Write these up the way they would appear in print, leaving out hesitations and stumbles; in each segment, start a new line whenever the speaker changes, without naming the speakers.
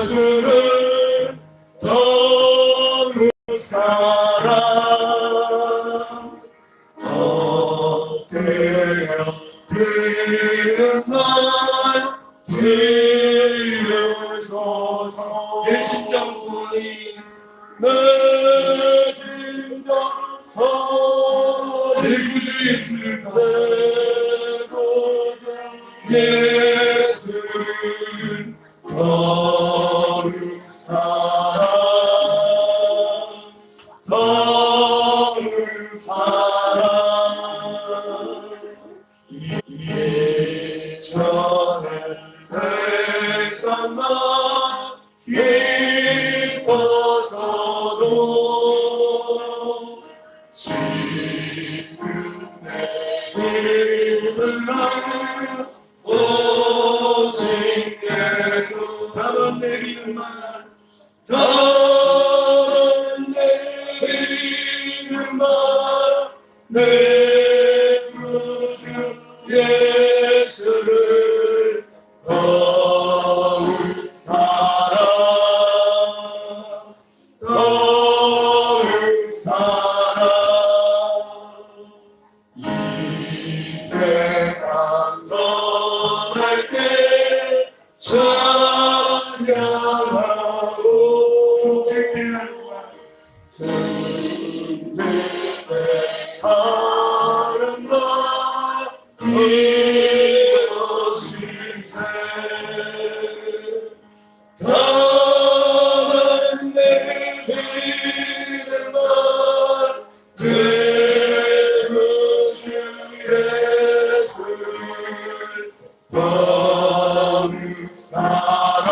예수를 더욱 사랑 엎드려 드리는 날 들으소서. 내 심장 소리 내 심장 소리 내 구주 예수를 예수를 더욱 사랑 더욱 사랑 이전의 세상만 기뻐서도 지금 내 힘을 다해 오직 예수 다만 내리는 말 다만 내리는 말 내 구주 예수를 더욱 사랑 더욱 사랑 이 세상 떠날 때 찬양하고 숨질 때 하는 날 이것일세 다만 내리는 말 내 구주 예수를 더욱 사랑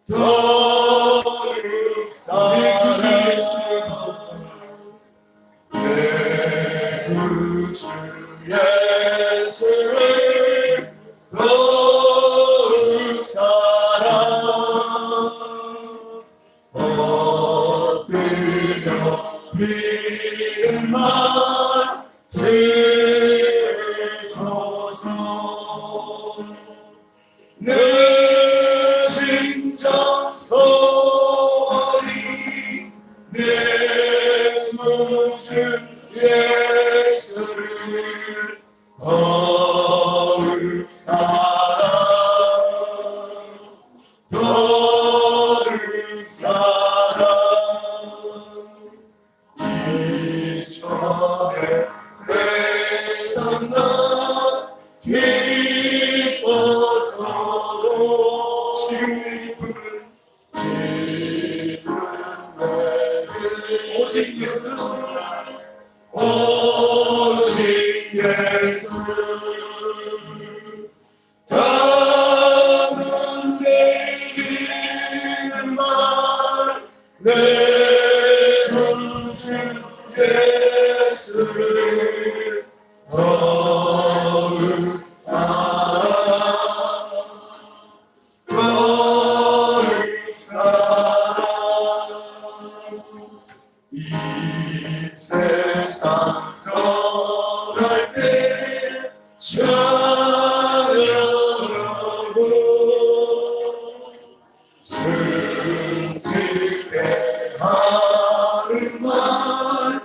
더욱 사랑 내 구주 예수를 더욱 사랑 엎드려 비는 말 들으소서. 내 심장 소리 내 구주 예수를 더욱 사랑 더욱 사랑 이전의 세상 나 기뻐서도 지금 내 기쁨은 오직 예수 오직 예수 다만 내리는 말 내 구주 예수를 더욱 사랑 더욱 사랑 이 세상 떠날 때 찬양하고 승질게 하는 말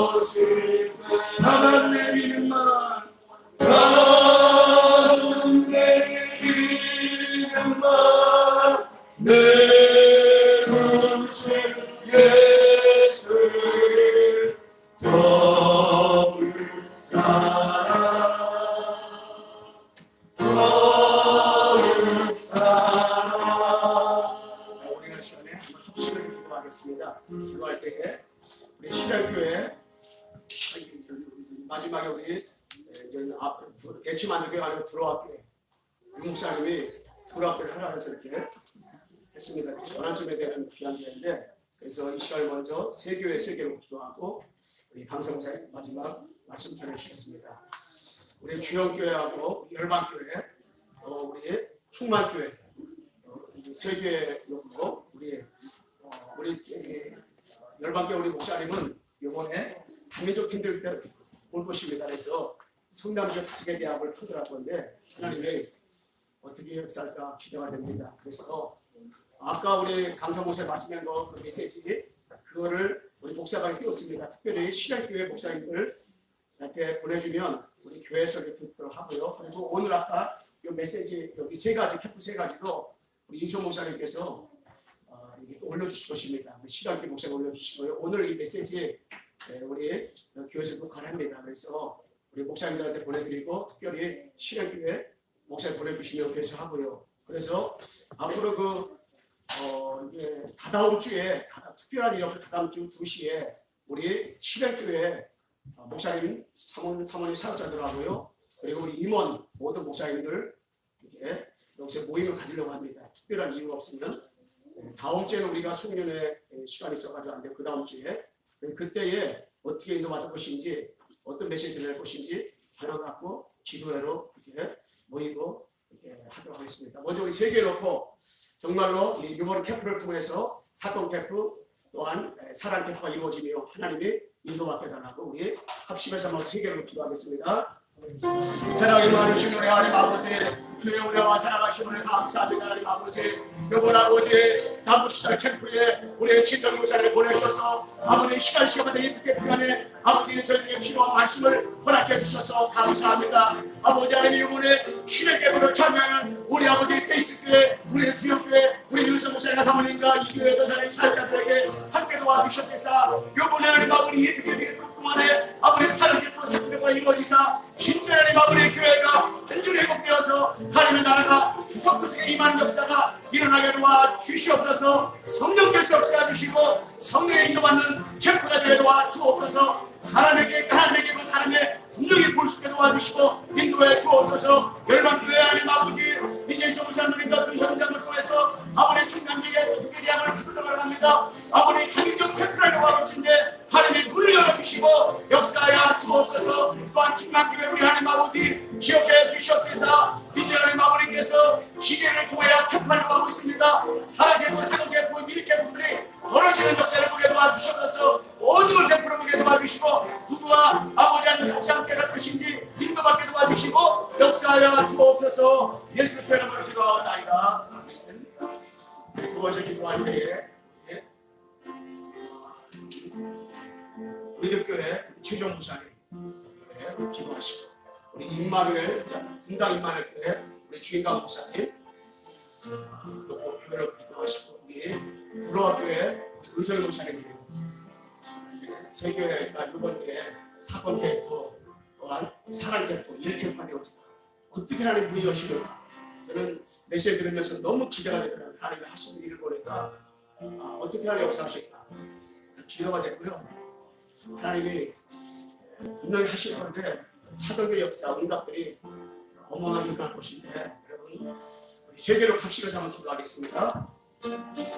이것일세 다만 내리는 말 다만 내리는 말 내 구주 예수를 더욱 사랑 더욱 사랑. 우리가 시간에 합심해서 기도하겠습니다. 기도할 때에 우리 신앙교회 마지막에 우리 예치만교회 아니면 두로학교회 목사님이 두로학교를 하라 해서 이렇게 했습니다. 전환점에 대한 귀한 교회인데 그래서 이 시간을 먼저 세 교회로 기도하고 우리 강성사님 마지막 말씀 전해주시겠습니다. 우리 주영교회하고 열방교회 우리 충만교회 세 교회로 우리 열방교회 우리 목사님은 이번에 단민족 팀들 때 올 것입니다. 그래서 성남대 5개 대학을 풀더라고 하는데 하나님이 어떻게 역사할까 기대가 됩니다. 그래서 아까 우리 강사 목사 말씀한 그 메시지 그거를 우리 목사가 띄웠습니다. 특별히 신약교회 목사님들한테 보내주면 우리 교회에서 듣도록 하고요. 그리고 오늘 아까 이 메시지 여기 세 가지 캠프 세 가지도 우리 이소 목사님께서 올려주실 것입니다. 신학교 목사가 올려주시고요. 오늘 이 메시지 우리 교회에서 녹화합니다. 그래서 우리 목사님들한테 보내드리고 특별히 신학교회 목사님 보내주시면 계속하고요. 그래서 앞으로 이게 다다음 주에 특별한 일이 없어 다다음 주 2시에 우리 신학교회 목사님 사모님 사역자들하고요. 그리고 우리 임원 모든 목사님들 이게 여기서 모임을 가지려고 합니다. 특별한 이유가 없으면 다음 주에는 우리가 송년회 시간이 있어가지고 안 돼요. 그 다음 주에 그때에 어떻게 인도받을 것인지 어떤 메시지를 낼 것인지 전화갖고 기도회로 이렇게 모이고 이렇게 하도록 하겠습니다. 먼저 우리 세 개 놓고 정말로 이번 캠프를 통해서 사건 캠프 또한 사랑 캠프가 이루어지며 하나님이 인도받게 달라고 우리 합심해서 한번 세 개로 기도하겠습니다. 사랑이 많으신 우리 하나님 아버지 주의 우리와 사랑하신 우리 감사합니다. 하나님 아버지 이번 아버지 남부시절 캠프에 우리의 지성 목사를 보내셔서 아버지 시간마다 이렇게 시간에 아버지 저희에게 필요한 말씀을 허락해 주셔서 감사합니다. 아버지 하나님 이번에 신의 캠프로 참여하는 우리 아버지 페이스교회 우리 주역교회 우리 윤석 목사님과 사모님과 이 교회 전사님 사역자들에게 함께 도와주셨겠사 이번에 하나님 아버지 이 교회 동안에 아버지 사역 기쁜 사건과 이루어지사 진짜 하나님 아버지 교회가 한줄 회복되어서 하나님의 나라가 구석구석에 임하는 역사가 일어나게 도와 주시옵소서. 성령께서 역사해 주시고 성령의 인도받는 캠프가 되게 도와 주옵소서. 사람에게 하나님에게도 다른데 분명히 볼 수 있게 도와주시고 인도해 주옵소서. 열방교회 하나님 아버지 이제 소무사님과 그 현장을 통해서 아버지 순간적인 특별히 양을 부탁을 합니다. 아버지 강의적 캠프라는 와로친데 하나님의 문을 열어주시고 역사하여 주옵소서. 또한 충만교회 우리 하나님 아버지 기억해 주시옵소서. 이제 하나님 아버지께서 시대를 통하여 캠프를 하고 있습니다. 사랑캠프, 사랑캠프, 미리캠프들이 벌어지는 역사를 보게 도와주셔서 모든 캠프를 보게 도와주시고 누구와 아버지 하나님 같이 함께 갈 것인지 인도받게 도와주시고 역사하여 주옵소서. 예수 이름으로 기도하옵나이다. 아멘. 두 번째 기도할 때에 우리들교회 최종 목사님 기도하시고 우리 임마누엘 분당 임마누엘 교회 우리 주인강 목사님 또 교회로 기도하시고 우리 불어와 교회 의정 목사님 세 교회가 이번에 사건 캠프 또한 사랑 캠프 일 캠프가 되었습니다. 어떻게 하나님 문이 여시는가 저는 메시지 들으면서 너무 기대가 되더라고요. 하나님이 하시는 일을 보니까 어떻게 하나님 역사하실까 기도가 됐고요. 하나님이 분명히 하실 건데 사도의 역사 응답들이 어마어마하게 일어날 것인데 여러분 우리 세계로 합식을 한번 기도하겠습니다.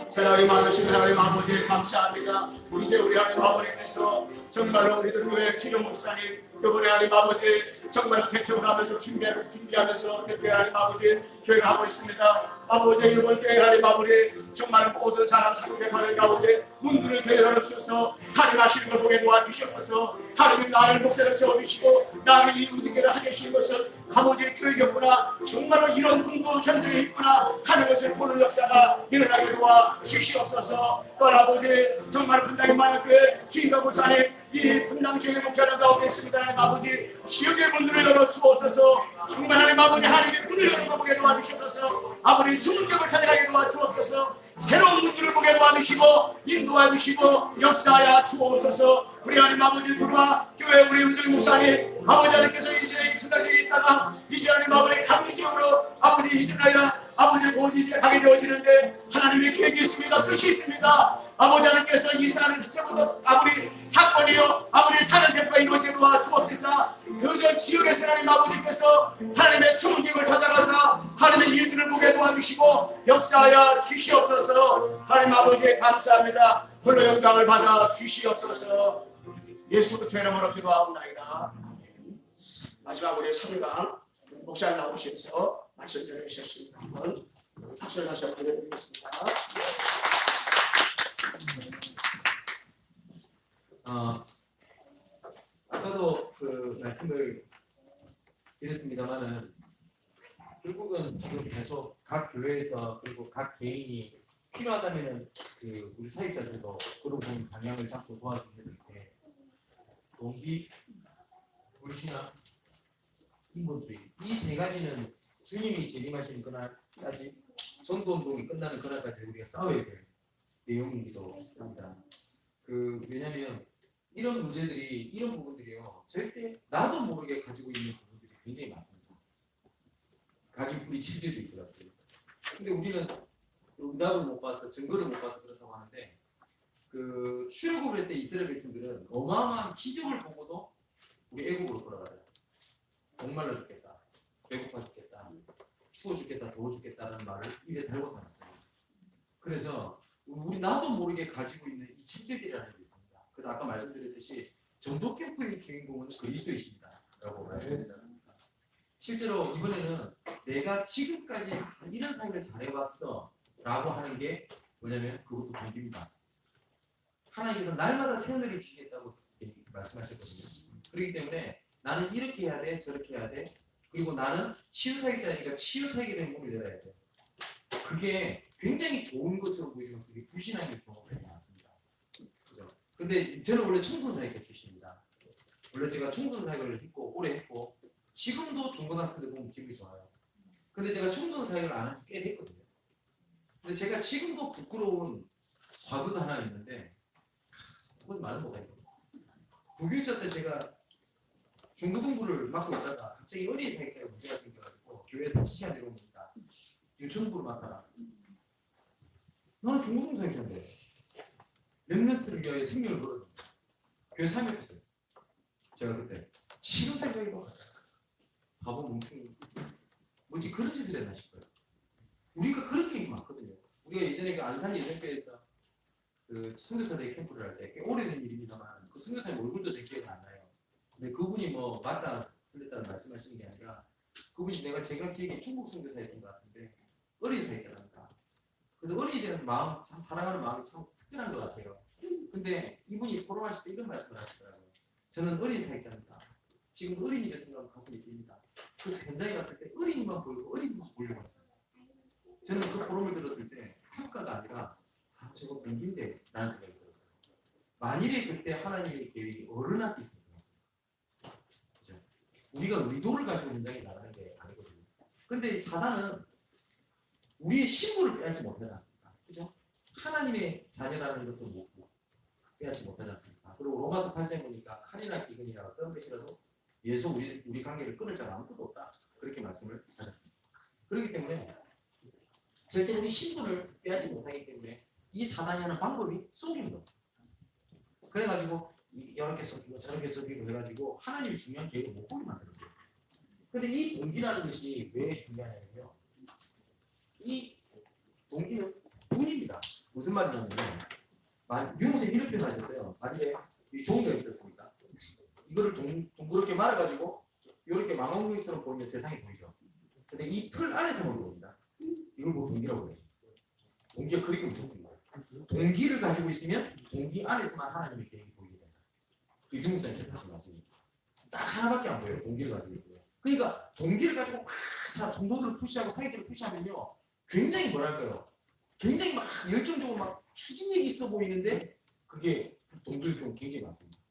사랑이 많으신 하나님 아버지 감사합니다. 이제 우리 하나님 아버지께서 정말로 우리들 교회 주영 목사님 이번에 하나님 아버지 정말로 개척을 하면서 준비하면서 교회 하나님 아버지 교회를 하고 있습니다. 아버지 이번 교회 하나님 아버지 정말 모든 사람 사역에 받은 가운데 문들을 교회 열어주셔서 하나님 하시는 걸 보게 도와주셔서 하나님 나를 목사를 세워주시고 나를 이 우리교회를 하게 하신 것은 아버지의 교회였구나 정말로 이런 분도 전쟁에 있구나 하는 것을 보는 역사가 일어나게 도와 주시옵소서. 또 아버지 정말 분당의 만학교회 주인공 목사님 이 분당 지역의 목회하는 가운데 있습니다. 하나님 아버지 지역의 문들을 열어 주옵소서. 정말 하나님 아버지 하나님의 문을 열어 보게 도와주셔서 아버지 수문격을 찾아가게 도와주옵소서. 새로운 문들을 보게 도와주시고 인도해 주시고 역사하여 주옵소서. 우리 하나님 아버지 들어와 교회 우리 의정 목사님 아버지 하나님께서 이제 이 분당 지역에 있다가 이제 하나님 아버지 강의 지역으로 아버지 이스라엘 아버지 곧 이제 가게 되어지는데 하나님의 계획이 있습니다. 뜻이 있습니다. 아버지 하나님께서 이스라엘은 그때부터 아버지 사건이요 아버지 사는 대표가 이루어지게 도와주옵소서. 그 지역에서 하나님 아버지께서 하나님의 수문객을 찾아가서 하나님의 일들을 보게 도와주시고 역사하여 주시옵소서. 하나님 아버지 감사합니다. 홀로 영광을 받아 주시옵소서. 예수 그리스도의 이름으로 기도하옵나이다. 아멘. 마지막 우리 3강 목사님 나오셔서 말씀 전해주셨습니다. 한번 박수를 다시 한번 드리겠습니다.
아까도 그 말씀을 드렸습니다만은 결국은 지금 계속 각 교회에서 그리고 각 개인이 필요하다면은 그 우리 사역자들도 그런 부분 방향을 잡고 도와주는 게 동기, 불신앙, 인본주의 이 세 가지는 주님이 재림하시는 그날까지 전도운동이 끝나는 그날까지 우리가 싸워야 될 내용이기도 합니다. 왜냐하면 이런 문제들이 이런 부분들이요 절대 나도 모르게 가지고 있는 부분들이 굉장히 많습니다. 가진 뿌리 실제도 있어가지고. 근데 우리는 응답을 못 봐서 증거를 못 봐서 그렇다고 하는데 출애굽을 할 때 이스라엘 백성들은 어마어마한 기적을 보고도 우리 애국으로 돌아가자. 목말라 죽겠다, 배고파 죽겠다, 추워 죽겠다, 더워 죽겠다는 말을 입에 달고 살았어요. 그래서 우리 나도 모르게 가지고 있는 이 침체들이라는 게 있습니다. 그래서 아까 말씀드렸듯이 전도 캠프의 주인공은 그리스도이십니다 라고 말씀드렸습니다. 실제로 이번에는 내가 지금까지 이런 삶을 잘해왔어 라고 하는 게 뭐냐면 그것도 동기입니다. 하나님께서 날마다 새하늘을 주시겠다고 말씀하셨거든요. 그렇기 때문에 나는 이렇게 해야 돼, 저렇게 해야 돼. 그리고 나는 치유사역자니까 치유사역에 대한 문을 열어야 돼. 그게 굉장히 좋은 것처럼 보이지만 그게 불신앙의 경우가 많이 많습니다. 그죠? 근데 저는 원래 청소년사역자 출신입니다. 원래 제가 청소년사역을 했고 오래 했고 지금도 중고등학생들 보면 기분이 좋아요. 근데 제가 청소년사역을 안 한 꽤 됐거든요. 근데 제가 지금도 부끄러운 과거가 하나 있는데 그건 말을 못하겠어요. 부교육자 때 제가 중고등부를 맡고 있다가 갑자기 어린이 사역자가 문제가 생겨가지고 교회에서 지시가 내려옵니다. 유천부를 맡아라. 나는 중고등 사역자인데 랩런트를 위하여 생명을 걸었는데 교회 사역했어요. 제가 그때 지금 생각해봐 바보 뭉충이 뭐지 그런 짓을 했나 싶어요. 우리가 그런 게 많거든요. 우리가 예전에 그 안산 예전교회에서 그 선교사들 캠프를 할 때 꽤 오래된 일입니다만 그 선교사님 얼굴도 제 기억이 안 나요. 근데 그분이 뭐 맞다 틀렸다는 말씀하시는 게 아니라 그분이 제가 기억에 중국 선교사였던 것 같은데 어린이 사역자랍니다. 그래서 어린이에 대한 마음, 참 사랑하는 마음이 참 특별한 것 같아요. 근데 이분이 포럼하실 때 이런 말씀을 하시더라고요. 저는 어린이 사역자입니다. 지금 어린이를 생각하면 가슴이 뛰입니다. 그래서 현장에 갔을 때 어린이만 보이고 어린이만 보려고 했어요. 저는 그 포럼을 들었을 때 평가가 아니라 저거 공기인데 라는 생각이 들었어요. 만일에 그때 하나님의 계획이 어른 앞에 있습니다. 그죠? 우리가 의도를 가지고 현장에 나가는 게 아니거든요. 근데 사단은 우리의 신분을 빼앗지 못하지 않습니까? 그죠? 하나님의 자녀라는 것도 못 빼앗지 못하지 않습니까? 그리고 로마서 8장에 보니까 칼이나 기근이나 어떤 것이라도 예수 우리 관계를 끊을 자가 아무것도 없다. 그렇게 말씀을 하셨습니다. 그렇기 때문에 절대 우리 신분을 빼앗지 못하기 때문에 이 사단이 하는 방법이 속이는 거예요. 그래가지고 이렇게 속이고 저렇게 속이고 해가지고 하나님이 중요한 계획을 못 보게 만드는 거예요. 근데 이 동기라는 것이 왜 중요하냐면요. 이 동기는 운입니다. 무슨 말이냐면 유형생 이렇게 하셨어요. 만일에 이 종이가 있었습니다. 이거를 동그랗게 말아가지고 이렇게 망원경처럼 보이면 세상이 보이죠. 근데 이 틀 안에서만 보입니다. 이걸 뭐 동기라고 해요. 동기가 그렇게 무슨 거예요. 동기를 가지고 있으면 동기 안에서만 하나님의 계획이 보이게 된다. 그 유형생께서 하신 말씀입니다. 딱 하나밖에 안 보여요. 동기를 가지고 있어요. 그러니까 동기를 가지고 막 성도들을 푸시하고 사회들을 푸시하면요. 굉장히 뭐랄까요. 굉장히 막 열정적으로 막 추진력이 있어 보이는데 그게 동기를 좀 굉장히 많습니다.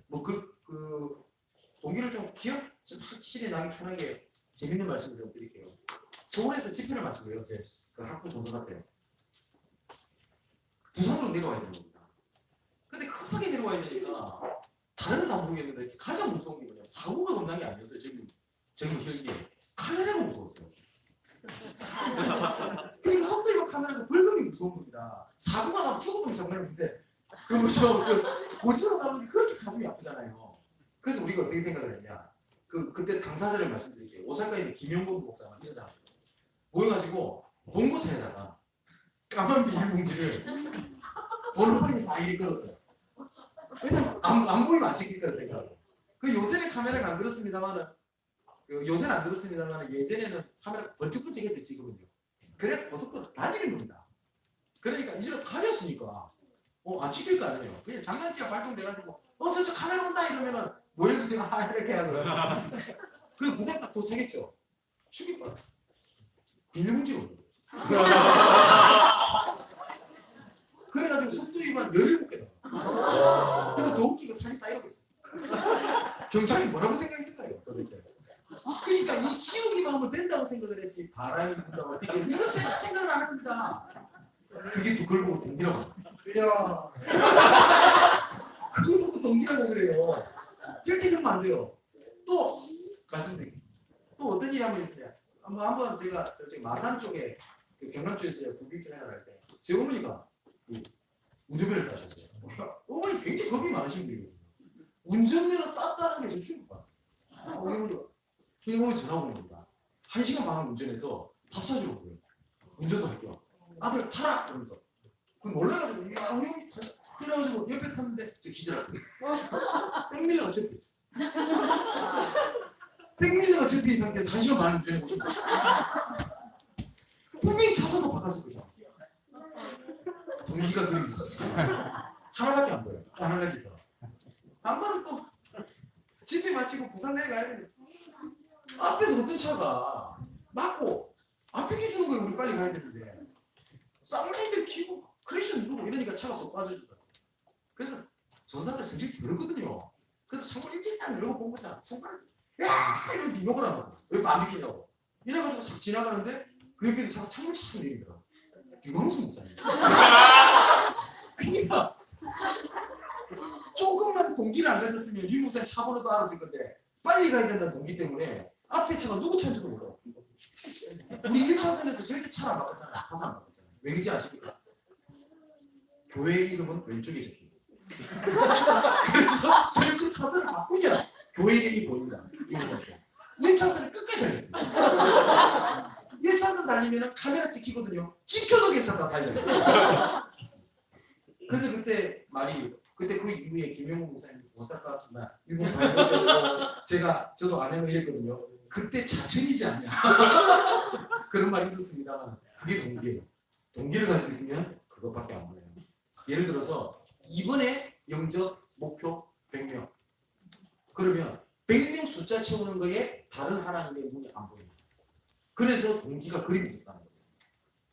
뭐 동기를 좀 좀 확실히 나기 편하게 재밌는 말씀을 좀 드릴게요. 서울에서 집회를 마치고요. 제 그 학부 전도사 때 부산으로 내려와야 되는 겁니다. 근데 급하게 내려와야 되니까 다른 건 안 모르겠는데 가장 무서운 게 뭐냐면 사고가 겁난 게 아니었어요. 지금 혈기에 카메라가 무서웠어요. 그러니까 속도가 카메라가 벌금이 무서운 겁니다. 사고가 나면 죽어보면 상관없는데 고치러 가면 그렇게 가슴이 아프잖아요. 그래서 우리가 어떻게 생각을 했냐? 그때 당사자를 말씀드릴게요. 오사카에 있는 김영범 목사가 이런 사람 모여가지고 봉고차에다가 까만 비닐봉지를 번호판이 4일이 끌었어요. 왜냐면 안 보이면 안 찍힐 거라 생각하고. 요새는 카메라가 안 그렇습니다만은 요새는 안 그렇습니다만 예전에는 카메라 번쩍번쩍해서 찍거든요. 그래 고속도로 달리는 겁니다. 그러니까 이제는 가렸으니까 안 찍힐 거 아니에요. 그냥 장난기가 발동돼가지고 저 카메라 온다 이러면은 뭐예요 제가 이렇게 하고 그 구상 딱 도착했죠. 죽일 것 같았어. 비닐봉지가 없는 거예요. 그래가지고 속도 위반 17개 나와. 그리고 더 웃기고 사진 다 이러고 있어. 경찰이 뭐라고 생각했을까요? 도대체. 그러니까 이 시험이가 하면 된다고 생각을 했지 바람이 분다고 어떻게 이거 생각을 안 합니다. 그게 또 그걸 보고 동기라고 야 그걸 보고 동기라고 그래요. 절대 그러면 안 돼요. 또 말씀드릴게요. 또 어떤 일이 한번 있어요. 한번 제가 저쪽 마산 쪽에 그 경남 쪽에서 국립 생활할 때 제 어머니가 운전면허를 따셨어요. 어머니 굉장히 겁이 많으신 분이거든요. 운전면허 땄다는 게 저 충격 받았어요. 어머니가 전화 오는 겁니다. 1시간 반 운전해서 밥 사주러 오고요. 운전도 할게요. 아들 타라! 그러면서. 그 놀라가지고 야 우리 형이 타. 그래가지고 옆에 탔는데 저 기절하고 있어. 백밀러가 접혀 있어. 백밀러가 접혀 있는 상태에서 1시간 반 운전해 보시면 분명히 차선도 바꿨을 거죠. 동기가 그리고 있었어요. 하나밖에 안 보여요. 한 가지 더. 한 번은 또 집에 마치고 부산 내려가야 되는데 앞에서 어떤 차가 막고 앞에 해주는 거예요. 우리 빨리 가야 되는데 쌍라이트를 키고 크래션 누르고 이러니까 차가 쏙 빠져주더라고요. 그래서 전사들 성질이 그렇거든요. 그래서 창문 일찍 딱 열고 본 거잖아. 손가락 야 이러면 욕을 하면서 왜 안 비키냐고 이래가지고 싹 지나가는데 그 옆에 차가 창문 착 내리더라고. 유광수 목사님. 그러니까 조금만 동기를 안 가졌으면 유 목사님 차 번호도 알았을 건데 빨리 가야 된다는 동기 때문에 앞에 차가 누구 차인지도 몰라. 우리 1차선에서 절대 차를 안 바꿨잖아요. 타서 안 바꿨잖아요. 왜 그런지 아십니까? 교회 이름은 왼쪽에 적혀 있어요. 그래서 저희 그 차선을 바꾸냐 교회 이름이 보입니다. 1차선을 끝까지 달렸어요. 1차선 달리면 카메라 찍히거든요. 찍혀도 괜찮다 달려요. 그래서 그때 그때 그 이후에 김영국 목사님 오사카 일본 가서 저도 아내가 이랬거든요. 그때 자천이지 않냐 그런 말이 있었습니다만 그게 동기예요. 동기를 가지고 있으면 그것밖에 안 보여요. 예를 들어서 이번에 영적 목표 100명 그러면 100명 숫자 채우는 거에 다른 하나님의 문이 안 보입니다. 그래서 동기가 그림졌다는 거예요.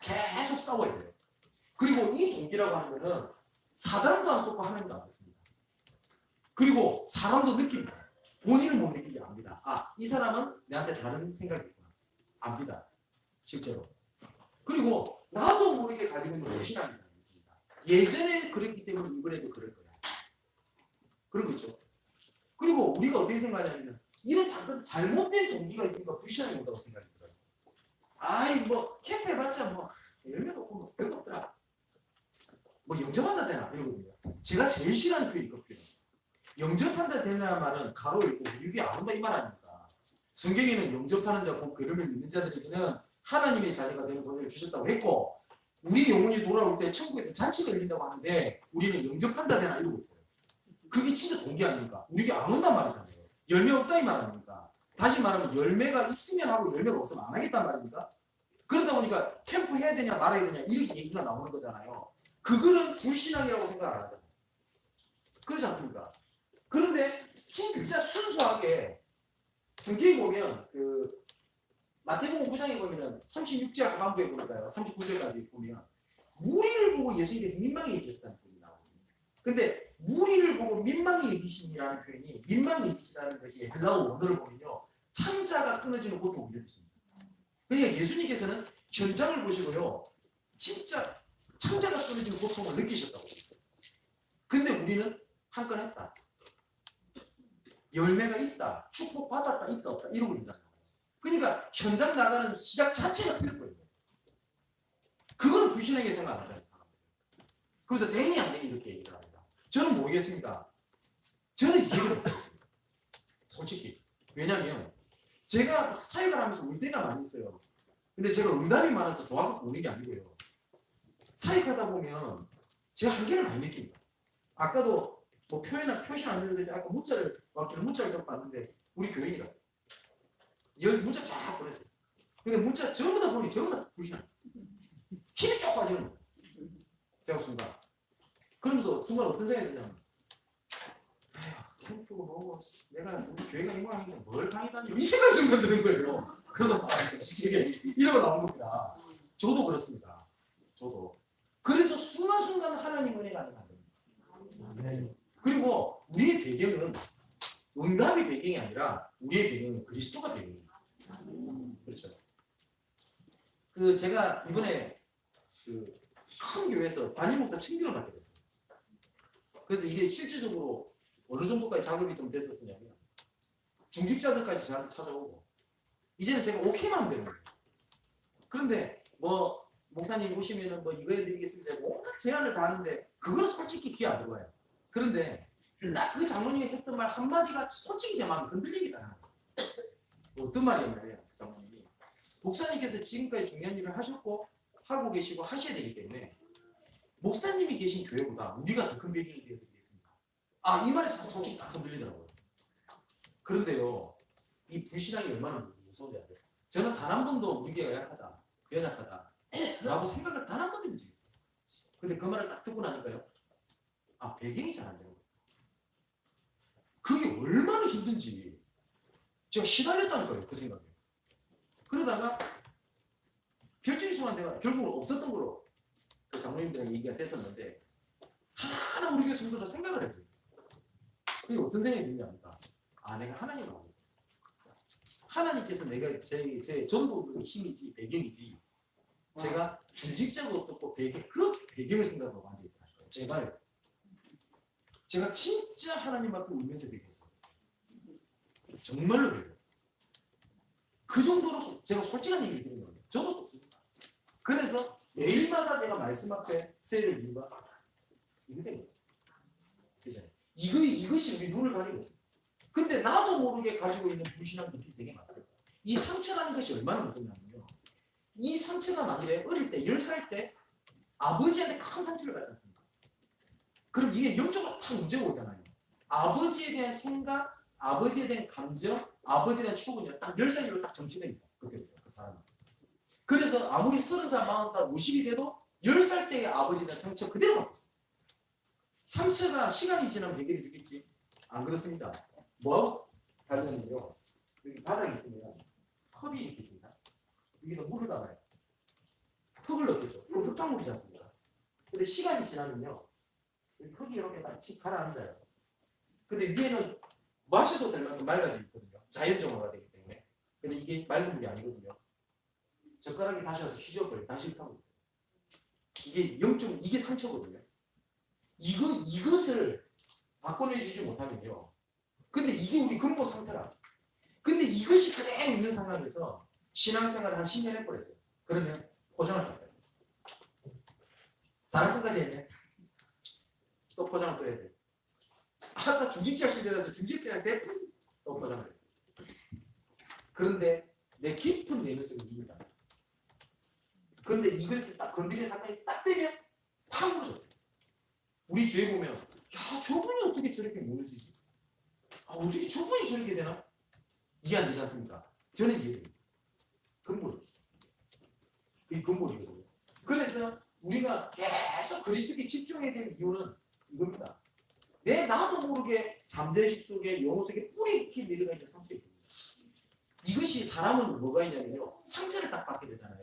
계속 싸워야 돼요. 그리고 이 동기라고 하는 거는 사람도 안 쏟고 하나님도 안 쏟습니다. 그리고 사람도 느낍니다. 본인은 못 느끼지 압니다. 이 사람은 내한테 다른 생각이 있구나. 압니다. 실제로. 그리고 나도 모르게 가지고 있는 무신함이 있습니다. 예전에 그랬기 때문에 이번에도 그럴 거야. 그런 거 있죠. 그리고 우리가 어떻게 생각하냐면 이런 잠깐 잘못된 동기가 있으니까 불신함이 온다고 생각이 들어요. 뭐 캠프 해봤자 뭐 열매도 없고 뭐 별거 없더라. 뭐 영접한다 되나 이러거든요. 제가 제일 싫어하는 표현이 그거예요. 영접한다 되나 말은 가로 읽고 육이 안 온다 이 말 아닙니까? 성경에는 영접하는 자, 곧 그름을 믿는 자들에게는 하나님의 자녀가 되는 권위를 주셨다고 했고 우리 영혼이 돌아올 때 천국에서 잔치가 열린다고 하는데 우리는 영접한다 되나 이러고 있어요. 그게 진짜 동기 아닙니까? 우리에게 안 온단 말이잖아요. 열매 없다 이 말 아닙니까? 다시 말하면 열매가 있으면 하고 열매가 없으면 안 하겠단 말입니까? 그러다 보니까 캠프 해야 되냐 말아야 되냐 이렇게 얘기가 나오는 거잖아요. 그거는 불신앙이라고 생각 안 하잖아요. 그렇지 않습니까? 그런데 진짜 순수하게 성경에 보면 그 마태복음 9장에 보면 36절 하반부에 보니까요. 39절까지 보면 무리를 보고 예수님께서 민망히 여기셨다는 표현이 나오거든요. 근데 무리를 보고 민망히 여기심이라는 표현이 민망히 여기시다는 것이 헬라어 원어를 보면요. 창자가 끊어지는 고통을 느끼십니다. 그러니까 예수님께서는 현장을 보시고요. 진짜 창자가 끊어지는 고통을 느끼셨다고 했어요. 근데 우리는 한 건 했다. 열매가 있다. 축복받았다. 있다. 없다. 이러고 있다. 그러니까 현장 나가는 시작 자체가 틀릴 거예요. 그거는 불신하게 생각 안 하잖아요. 그래서 되니 안 되니 이렇게 얘기를 합니다. 저는 모르겠습니다. 저는 이해를 못했습니다. 솔직히. 왜냐면 제가 사역을 하면서 울 때가 많이 있어요. 근데 제가 응답이 많아서 좋아갖고 우는 게 아니고요. 사역하다 보면 제가 한계를 많이 느낍니다. 아까도 뭐 표시 안 되는데 아까 문자를 딱 봤는데 우리 교인이라고 문자 쫙 보냈어요. 근데 문자 전부 다 보니 전부 다 불신함. 힘이 쫙 빠지는 거예요. 제가 순간. 그러면서 순간 어떤 생각이 드냐면 캠프 뭐 내가 우리 교회가 이 모양인데 뭘 강의다니 이 생각이 순간 드는 거예요. 그러고 나왔죠. 이러고 나온 겁니다. 저도 그렇습니다. 저도. 그래서 순간순간 하나님 은혜가 안 됩니다. 네. 그리고 우리의 배경은 응답의 배경이 아니라 우리의 배경은 그리스도가 배경입니다. 그렇죠. 그 제가 이번에 그 큰 교회에서 담임 목사 청빙을 받게 됐어요. 그래서 이게 실질적으로 어느 정도까지 작업이 좀 됐었냐면 중직자들까지 저한테 찾아오고 이제는 제가 오케이만 하면 되는 거예요. 그런데 뭐 목사님 오시면은 뭐 이거 해드리겠습니다. 온갖 제안을 다 하는데 그건 솔직히 귀 안 들어와요. 그런데 딱 그 장로님이 했던 말 한마디가 솔직히 제 마음이 흔들리기도 하는 거예요. 어떤 말이었냐면 그 장로님이 목사님께서 지금까지 중요한 일을 하셨고 하고 계시고 하셔야 되기 때문에 목사님이 계신 교회보다 우리가 더 큰 배경이 되어야 되겠습니다. 이 말에서 솔직히 딱 흔들리더라고요. 그런데요, 이 불신앙이 얼마나 무서운지 아세요? 저는 단 한 번도 우리 교회가 약하다, 연약하다 라고 생각을 단 한 번도 못했어요. 근데 그 말을 딱 듣고 나니까요, 배경이 잘 안 되는 거예요. 그게 얼마나 힘든지 제가 시달렸다는 거예요, 그 생각에. 그러다가 결정이 중요한 데가 결국은 없었던 걸로 그 장로님들이랑 얘기가 됐었는데 하나하나 우리 교회 성도들 생각을 해보세요. 그게 어떤 생각이 드냐니까 내가 하나님을 알고 하나님께서 내가 제 전부 힘이지 배경이지 제가 중직자도 어떻고 그 배경을 생각하고 앉아있다는 거예요. 제발 제가 진짜 하나님 앞에 울면서 배겼어요. 정말로 배겼어요. 그 정도로 제가 솔직한 얘기를 드리는 거예요. 저도 속습니다. 그래서 매일마다 내가 말씀 앞에 서야 될 이유가 이거 때문에 있어요. 그죠? 이것이 우리 눈을 가리고 근데 나도 모르게 가지고 있는 불신앙 깊이 되게 많아요. 이 상처라는 것이 얼마나 무섭냐면요. 이 상처가 만일에 어릴 때 10살 때 아버지한테 큰 상처를 받지 않습니까? 그럼 이게 영적으로 다 문제가 오잖아요. 아버지에 대한 생각, 아버지에 대한 감정, 아버지에 대한 추구는 딱 10살로 딱 정치됩니다. 그렇게 돼요. 그 사람은. 그래서 아무리 30살, 40살, 50이 돼도 10살 때의 아버지에 대한 상처 그대로 갖고 있어요. 상처가 시간이 지나면 해결이 되겠지? 안 그렇습니다. 뭐? 하냐면요. 여기 바닥에 있으면 컵이 이렇게 있습니다. 여기다 물을 담아요. 흙을 넣겠죠. 그 흙탕물이지 않습니까? 근데 시간이 지나면요. 여기 흙이 이렇게 딱 가라앉아요. 근데 위에는 마셔도 될 만큼 맑아져 있거든요. 자연정화가 되기 때문에. 근데 이게 맑은 물이 아니거든요. 젓가락이 다시 와서 휘저어버려 다시 흙탕물. 이게 상처거든요. 이것을 바꿔내주지 못하면요. 근데 이게 우리 근본 상태라. 근데 이것이 그대로 있는 상황에서 신앙생활을 한 10년 해버렸어요. 그러면 포장을 할 거예요. 다른 것까지 했네. 또 포장을 또 해야 돼. 아까 중직자 시절에서 중직자한테 또 포장을 해요. 그런데 내 깊은 내면적인 이유다. 그런데 이것을 딱 건드리는 사건이 딱 되면 팍 무너져. 우리 주에 보면 저분이 어떻게 저렇게 무너지지? 어떻게 저분이 저렇게 되나? 이해 안 되지 않습니까? 저는 이해됩니다. 근본이죠. 이 근본이거든요. 그래서 우리가 계속 그리스도께 집중해야 되는 이유는 이겁니다. 나도 모르게 잠재의식 속에 영혼 속에 뿌리 깊이 내려가 있는 상처입니다. 이것이 사람은 뭐가 있냐면요. 상처를 딱 받게 되잖아요.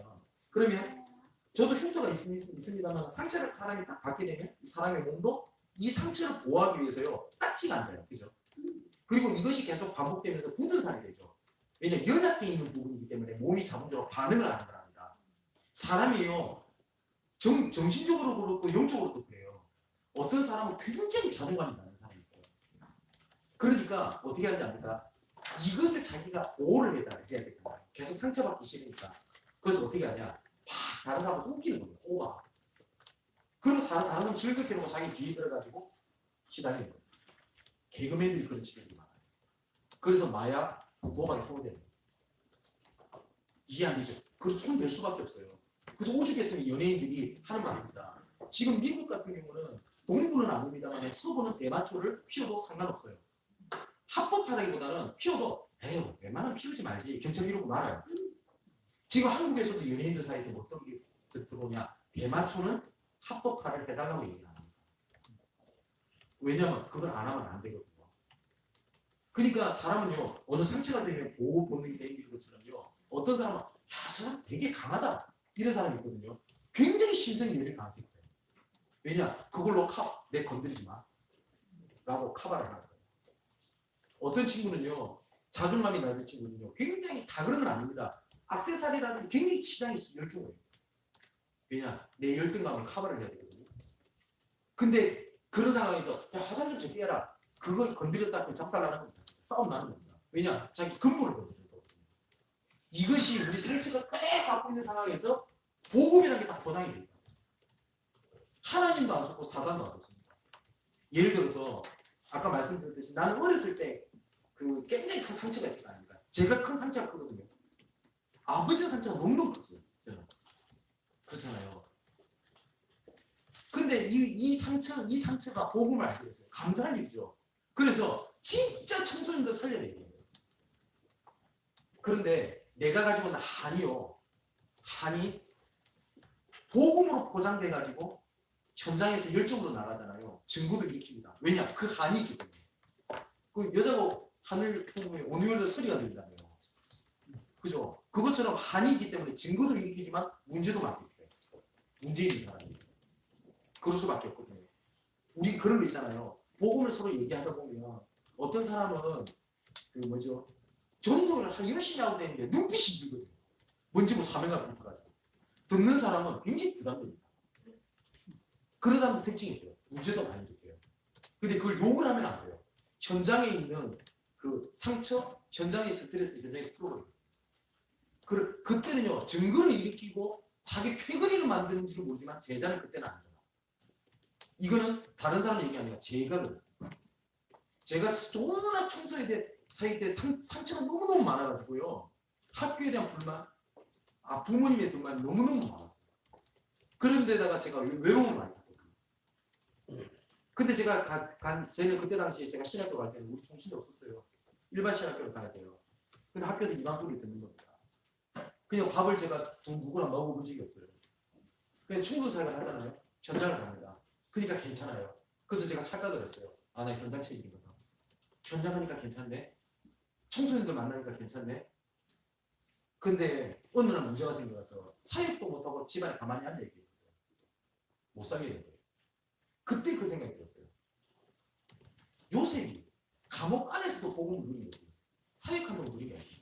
그러면 저도 흉터가 있습니다만 상처를 사람이 딱 받게 되면 이 사람의 몸도 이 상처를 보호하기 위해서요. 딱지가 앉아요. 그죠? 그리고 이것이 계속 반복되면서 굳은 살이 되죠. 왜냐하면 연약해 있는 부분이기 때문에 몸이 자동적으로 반응을 하는 거랍니다. 사람이요. 정신적으로 그렇고 영적으로도 그래요. 어떤 사람은 굉장히 자존감이 나는 사람이 있어요. 그러니까 어떻게 하는지 압니까? 이것을 자기가 보호를 해야 되잖아요. 계속 상처받기 싫으니까. 그래서 어떻게 하냐? 막 다른 사람을 웃기는 거예요. 오바. 그리고 다른 사람 즐겁게 하고 자기 뒤에 들어가지고 시달리는 거예요. 개그맨들이 그런 친구들이 많아요. 그래서 마약, 도박에 손을 대는 거예요. 이해 안 되죠? 그래서 손 댈 수밖에 없어요. 그래서 오죽했으면 연예인들이 하는 거 아닙니다. 지금 미국 같은 경우는 동부는 아닙니다만 서부는 대마초를 피워도 상관없어요. 합법하라기보다는 피워도 웬만하면 피우지 말지 경찰 이러고 말아요. 지금 한국에서도 연예인들 사이에서 뭐 어떤 게 들어오냐 대마초는 합법화를 해달라고 얘기를 합니다. 왜냐면 그걸 안 하면 안 되거든요. 그러니까 사람은요 어느 상처가 생기면 보호 본능이 생기는 것처럼요 어떤 사람은 저 사람 되게 강하다 이런 사람이 있거든요. 굉장히 심성이 예를 강한 거예요. 왜냐? 그걸로 내 건드리지 마 라고 카바를 하는 거예요. 어떤 친구는요, 자존감이 낮은 친구는요, 굉장히 다 그런 건 아닙니다. 액세서리라든지 굉장히 시장이 열중해요. 왜냐? 내 열등감을 커버를 해야 되거든요. 근데 그런 상황에서 야, 화장 좀 적게 해라. 그거 건드렸다 그 작살나는 겁니다. 싸움 나는 겁니다. 왜냐? 자기 근본을 건드렸거든요. 이것이 우리 생체가 그대로 갖고 있는 상황에서 복음이라는 게 다 보장이 됩니다. 하나님도 안 속고 사단도 안 속습니다. 예를 들어서 아까 말씀드렸듯이 나는 어렸을 때 그 굉장히 큰 상처가 있을 거 아닙니까? 제가 큰 상처가 크거든요. 아버지의 상처가 너무너무 컸어요. 저는. 그렇잖아요. 근데 이 상처가 복음을 알게 됐어요. 감사한 일이죠. 그래서 진짜 청소년도 살려야 돼요. 그런데 내가 가지고 있는 한이 복음으로 포장돼 가지고 현장에서 열정으로 나가잖아요. 증거도 일으킵니다. 왜냐? 그 한이 있기 때문에. 그 여자고 하늘 보면 온유의 소리가 들리잖아요. 그죠? 그것처럼 한이 있기 때문에 증거도 일으키지만 문제도 많기 때문에. 문제 있는 사람이. 그럴 수밖에 없거든요. 우리 그런 거 있잖아요. 복음을 서로 얘기하다 보면 어떤 사람은 전도를 열심히 하고 되는데 눈빛이 들거든요. 뭔지 사명감 들어가지고. 듣는 사람은 굉장히 부담됩니다. 그런 사람들 특징이 있어요. 문제도 많이 일으켜요. 근데 그걸 욕을 하면 안 돼요. 현장에 있는 그 상처, 현장의 스트레스, 현장의 풀어버려요. 그때는요, 증거를 일으키고 자기 패거리를 만드는지를 모르지만 제자는 그때는 안 돼요. 이거는 다른 사람 얘기 아니라 제가 그랬어요. 제가 워낙 청소년 사이 때 상처가 너무너무 많아가지고요. 학교에 대한 불만, 부모님의 불만이 너무너무 많았어요. 그런데다가 제가 외로움을 많이 탔거든요. 근데 저는 그때 당시에 제가 신학교 갈 때는 우리 중심이 없었어요. 일반 신학교를 가야 돼요. 근데 학교에서 이방 소리를 듣는 겁니다. 그냥 밥을 제가 누구랑 먹어본 적이 없어요. 그냥 충수생활을 하잖아요. 현장을 갑니다. 그러니까 괜찮아요. 그래서 제가 착각을 했어요. 나 현장 책임이거든. 현장 하니까 괜찮네. 청소년들 만나니까 괜찮네. 근데 어느 날 문제가 생겨서 사역도 못하고 집안에 가만히 앉아있겠어요. 못 살게 된 거예요. 그때 그 생각이 들었어요. 요셉이 감옥 안에서도 복음을 누린 거지. 사역한다고 누린 게 아니에요.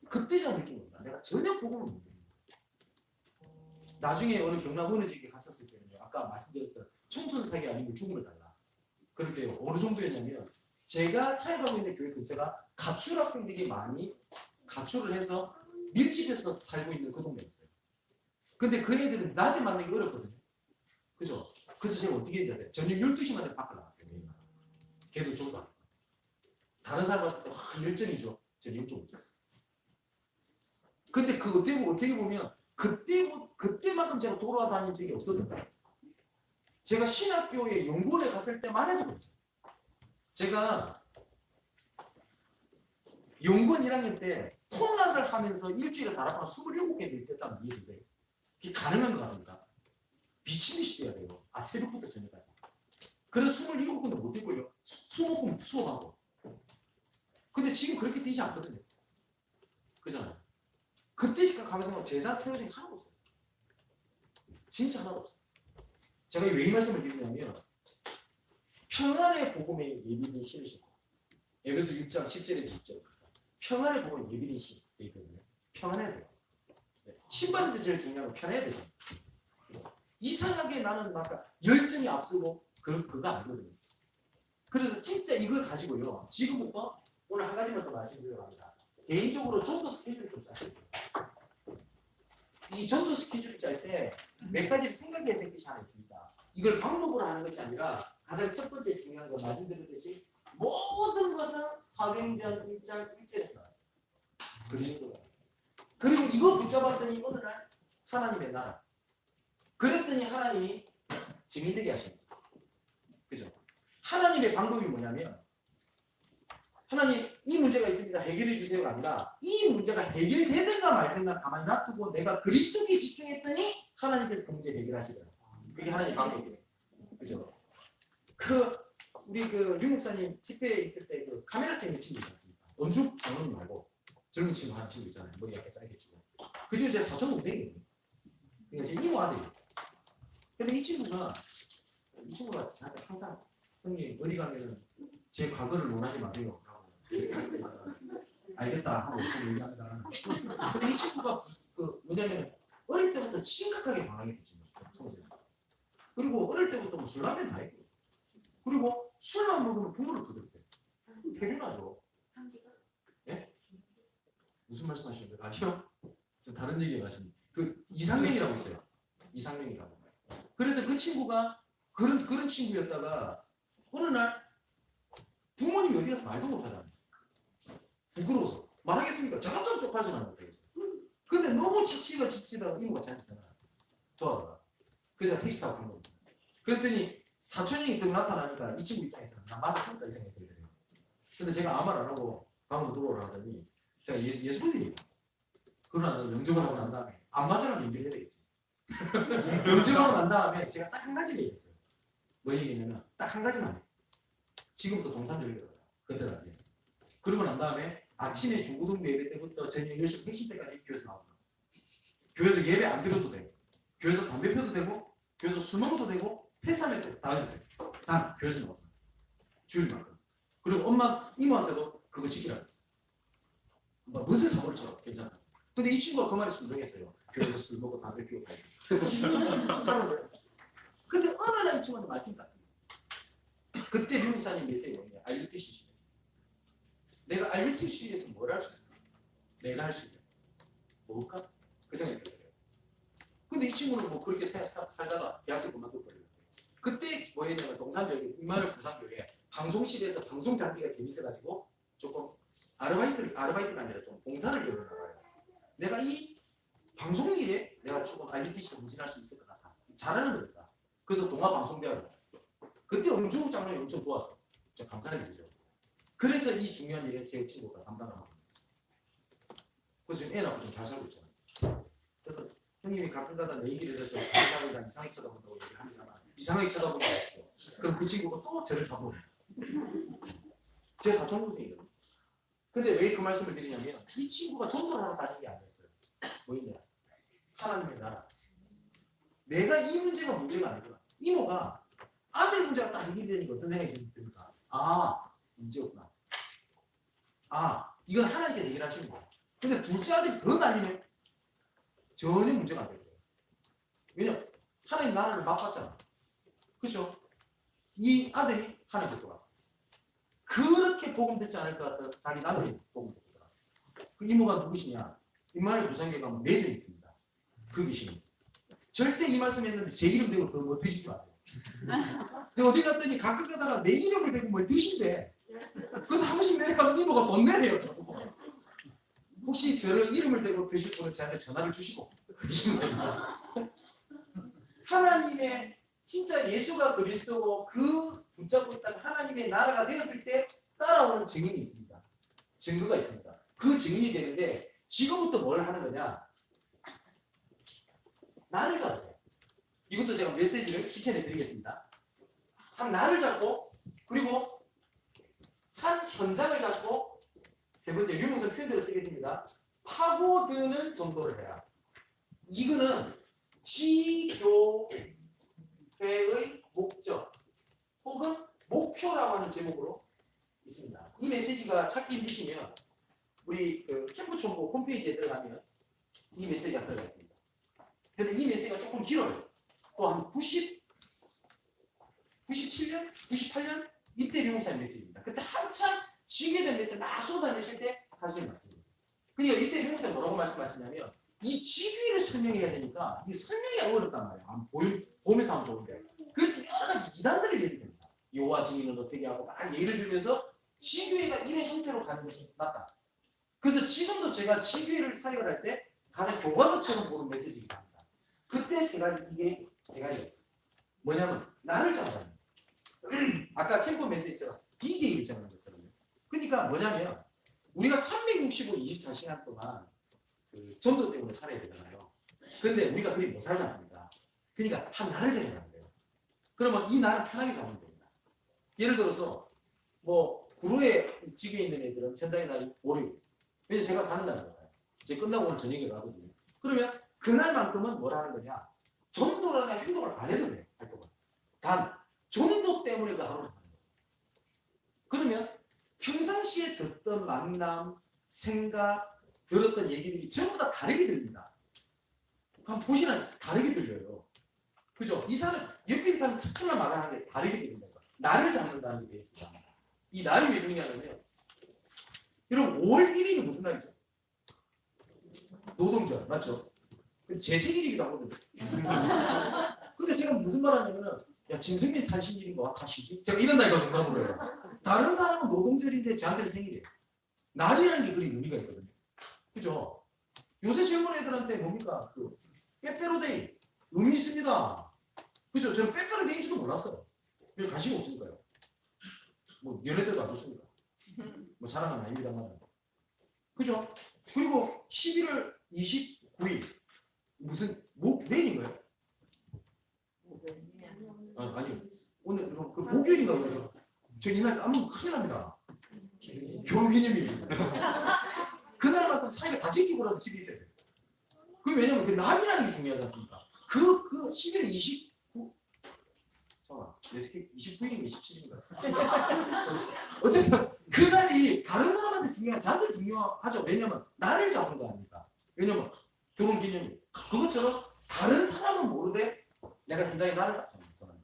그때 제가 느낀 겁니다. 내가 전혀 복음을 못 누립니다. 나중에 어느 경남 어느 지역에 갔었을 때는요. 아까 말씀드렸던 청소년 사기 아니면 죽음을 달라. 그런데 어느 정도였냐면 제가 사역하고 있는 교회 근처가 가출 학생들이 많이 가출을 해서 밀집해서 살고 있는 그 동네였어요. 근데 그 애들은 낮에 만나기 어렵거든요. 그죠? 그래서 제가 어떻게 해야 돼요? 저녁 12시 만에 밖을 나갔어요. 걔도 조사. 다른 사람 봤을 때 열정이죠. 저는 열정 못했어요. 근데 어떻게 보면 그때만큼 제가 돌아다닌 적이 없었는데 제가 신학교에 연구원에 갔을 때만 해도 그랬어요. 제가 연구원 1학년 때 통학을 하면서 일주일에 다락방 27개 됐다면 이해되세요? 그게 가능한 것 같습니까? 미친듯이 돼야 돼요. 새벽부터 저녁까지. 그래서 27군데 못 됐고요. 20군 수업하고. 근데 지금 그렇게 되지 않거든요. 그잖아요. 그때 가면서 제자 세워진 게 하나도 없어요. 진짜 하나도 없어요. 제가 왜 이 말씀을 드리냐면 평안의 복음에 예비된 신이시고 에베소 6장 10절에서 6절 평안의 복음에 예비된 신이 있거든요. 평안해야 돼요. 신발에서 제일 중요한 건 편해야 돼요. 이상하게 나는 막 열정이 앞서고 그거 아니거든요. 그래서 진짜 이걸 가지고요. 지금부터 오늘 한 가지만 더 말씀드리려고 합니다. 개인적으로 전도 스케줄을 좀 짜세요. 이 전도 스케줄을 짤 때 몇 가지 생각해야 될 것이 하나 있습니다. 이걸 방법으로 하는 것이 아니라 가장 첫 번째 중요한 건 말씀드렸듯이 모든 것은 사도행전 1장 1절에서 나와요. 그리스도가. 그리고 이거 붙잡았더니 어느 날 하나님의 나라. 그랬더니 하나님이 증인되게 하십니다. 그죠? 하나님의 방법이 뭐냐면 하나님 이 문제가 있습니다. 해결해 주세요가 아니라 이 문제가 해결되든가 말든가 가만히 놔두고 내가 그리스도께 집중했더니 하나님께서 그 문제 해결하시더라고요. 그게 하나님 방법이에요. 그죠? 우리 류 목사님 집회에 있을 때 그 카메라 찍는 친구 있지 않습니까? 원주 장로님 말고 젊은 친구 한 친구 있잖아요. 머리 약간 짧게 치고. 그 중에 제 사촌 동생이거든요. 그러니까 제 이모 아들이에요. 근데 이 친구가 저한테 항상 형님 어디 가면은 제 과거를 논하지 마세요. 알겠다 하고 저를 얘기합니다. 근데 이 친구가 뭐냐면 어릴 때부터 심각하게 방황이 됐지. 그리고 어릴 때부터 뭐 술라면 다 했고, 그리고 술만 먹으면 부모를 두드렸대. 대단하죠. 예? 무슨 말씀하시는 거예요? 아니요. 저 다른 얘기 하시는. 그 이상명이라고 있어요. 이상명이라고. 그래서 그 친구가 그런 친구였다가 어느 날 부모님이 어디 가서 말도 못하잖아요. 부끄러워서 말하겠습니까? 저 같아도 쪽팔려서 말 못하겠어. 근데 너무 지치다가 이모가 잘했잖아. 좋아하다가. 그래서 택시 타고 간 겁니다. 그랬더니 사촌이 딱 나타나니까 이 친구 입장에서는 나 맞아 죽었다 이 생각이 들더래요. 근데 제가 아무 말 안 하고 방으로 들어오라 하더니 제가 예술이에요. 그러나 영접을 하고 난 다음에 안 맞으라면 인정해야 되겠지. 영접하고 난 다음에 제가 딱 한 가지를 얘기했어요. 뭐 얘기냐면 딱 한 가지만 해. 지금부터 동산적이더라고요. 그때 당시에. 그러고 난 다음에 아침에 중고등부 예배 때부터 저녁 10시 회식 때까지 교회에서 나온다. 교회에서 예배 안 드려도 되고, 교회에서 담배 펴도 되고, 교회에서 술 먹어도 되고, 패스하면 다 해도 되고, 단 교회에서 나온다. 주일만큼. 그리고 엄마, 이모한테도 그거 지키라고 했어. 무슨 사고를 쳐. 괜찮아. 근데 이 친구가 그 말에 순종했어요. 교회에서 술 먹고 담배 피우고 다 했어. 근데 어느 날 이 친구한테 말씀드렸다. 그때 미국 사님 메시지가 뭐냐? RUTC. 내가 RUTC에서 뭘 할 수 있을까? 내가 할 수 있다. 뭘까? 그 생각이 들어요. 근데 이 친구는 뭐 그렇게 살다가 대학교 그만둬버려요. 그때 뭐 했냐면 동산교회, 이마을 부산교회 방송실에서 방송 장비가 재밌어가지고 조금 아르바이트가 아니라 좀 봉사를 배우는 거예요. 내가 이 방송 일에 내가 조금 RUTC로 문진할 수 있을 것 같아. 잘하는 거니까. 그래서 동아방송대학을 그때 엄중국 장로님 엄청 도와줘. 진짜 감사한 일이죠. 그래서 이 중요한 일에 제 친구가 담당을 하고 그래서 지금 애 낳고 좀 잘 살고 있잖아요. 그래서 형님이 가끔 가다 내 얘기를 해서 감사합니다 이상하게 쳐다본다고 얘기를 하잖아. 이상하게 쳐다보는 거 없어. 그럼 그 친구가 또 저를 잡아요. 제 사촌 동생이거든요. 근데 왜 그 말씀을 드리냐면 이 친구가 전도를 하러 다니는 게 아니었어요. 뭐였냐? 하나님의 나라. 내가 이 문제가 문제가 아니구나. 이모가 아들 문제가 딱 해결되니까 어떤 생각이 듭니까? 아, 문제였구나. 아, 이건 하나님께 해결하시는 거야. 근데 둘째 아들이 더 난리네. 전혀 문제가 안 되고요. 왜냐? 하나님 나라를 맛봤잖아. 그렇죠? 이 아들이 하나님 듣더라. 그렇게 복음 듣지 않을 것 같다. 자기 남편이 복음 듣더라. 그 이모가 누구시냐? 이마을 부산교회 가면 매점 있습니다. 그 귀신이. 절대 이 말씀 했는데 제 이름 대고 그거 뭐 드시지 마세요. 근데 어디 갔더니 가끔 가다가 내 이름을 대고 뭘 드신대. 그래서 한 번씩 내려가면 이모가 돈 내래요. 혹시 저를 이름을 대고 드실 분은 저한테 전화를 주시고 드시면 됩니다. 하나님의 진짜 예수가 그리스도고 그 붙잡고 있다가 하나님의 나라가 되었을 때 따라오는 증인이 있습니다. 증거가 있습니다. 그 증인이 되는데 지금부터 뭘 하는 거냐? 나를 잡으세요. 이것도 제가 메시지를 추천해 드리겠습니다. 한 나를 잡고 그리고 한 현장을 잡고 세 번째 유명성 표현대로 쓰겠습니다. 파고드는 정도를 해라. 이거는 지교회의 목적 혹은 목표라고 하는 제목으로 있습니다. 이 메시지가 찾기 힘드시면 우리 캠프총무 홈페이지에 들어가면 이 메시지가 들어가 있습니다. 근데 이 메시지가 조금 길어요. 또 한 97년? 98년? 이때 유명사의 메시지입니다. 그때 한참 지게된 메시지 막 쏟아내실 때 하시는 말씀입니다. 그러니까 이때 유명사가 뭐라고 말씀하시냐면 이 지귀를 설명해야 되니까 이게 설명이 어렵단 말이에요. 보면서 하면 좋은데. 그래서 여러 가지 이단들을 예를 듭니다. 여호와 증인은 어떻게 하고 막 예를 들면서 지귀가 이런 형태로 가는 것이 낫다. 그래서 지금도 제가 지귀를 사역을 할 때 가장 교과서처럼 보는 메시지이기도 합니다. 그때 이게 세 가지였어요. 뭐냐면 나를 잡아야 아까 캠프 메시지처럼 D-Day 일정하는 것처럼요. 그러니까 뭐냐면 우리가 365, 24시간 동안 그 전도 때문에 살아야 되잖아요. 근데 우리가 그리 못 살지 않습니까? 그러니까 한 날을 정해야 돼요. 그러면 이 날을 편하게 잡으면 됩니다. 예를 들어서 뭐 구로에 지구에 있는 애들은 현장의 날이 월요일,
왜냐면 제가 가는 날이잖아요. 이제 끝나고 오늘 저녁에 가거든요. 그러면 그날만큼은 뭘 하는 거냐? 전도라는 행동을 안 해도 돼. 할 동안. 단 전도 때문에 그 하루를 하는 거예요. 그러면 평상시에 듣던 만남, 생각, 들었던 얘기들이 전부 다 다르게 들립니다. 한번 보시면 다르게 들려요. 그죠? 이 사람, 옆에 있는 사람 특별한 말을 하는 게 다르게 들린다는 거야. 나를 잡는다는 게 되겠다. 이 날이 왜 중요하냐면, 여러분, 5월 1일이 무슨 날이죠? 노동절, 맞죠? 제 생일이기도 하거든요. 근데 제가 무슨 말 하냐면은, 야, 진승민 탄신일인 거 아시지? 제가 이런 날이가 농담으로 해요. 다른 사람은 노동절인데 저한테는 생일이에요. 날이라는 게 그리 의미가 있거든요. 그죠? 요새 젊은 애들한테 뭡니까? 그, 빼빼로데이. 의미 있습니다. 그죠? 저는 빼빼로데이인지도 몰랐어요. 별 관심이 없으니까요. 뭐, 연애들도 안 좋습니다. 뭐, 자랑은 아닙니다만. 그죠? 그리고 11월 29일. 무슨, 내일인가요? 아니요. 오늘, 그 목요일인가 그러죠? 저 이날 까먹으면 큰일 납니다. 결혼기념일. 그날만큼 사이가 다 지키고라도 집에 있어야 돼요. 그게 왜냐면 그 날이라는 게 중요하지 않습니까? 그 11월 29, 잠깐만, 내 스케 29일인가 27일인가? 어쨌든, 그날이 다른 사람한테 중요한, 저한테 중요하죠. 왜냐면, 나를 잡는 거 아닙니까? 왜냐면, 결혼기념일. 그것처럼, 다른 사람은 모르되, 내가 굉장히 나를 잡는 거잖아요.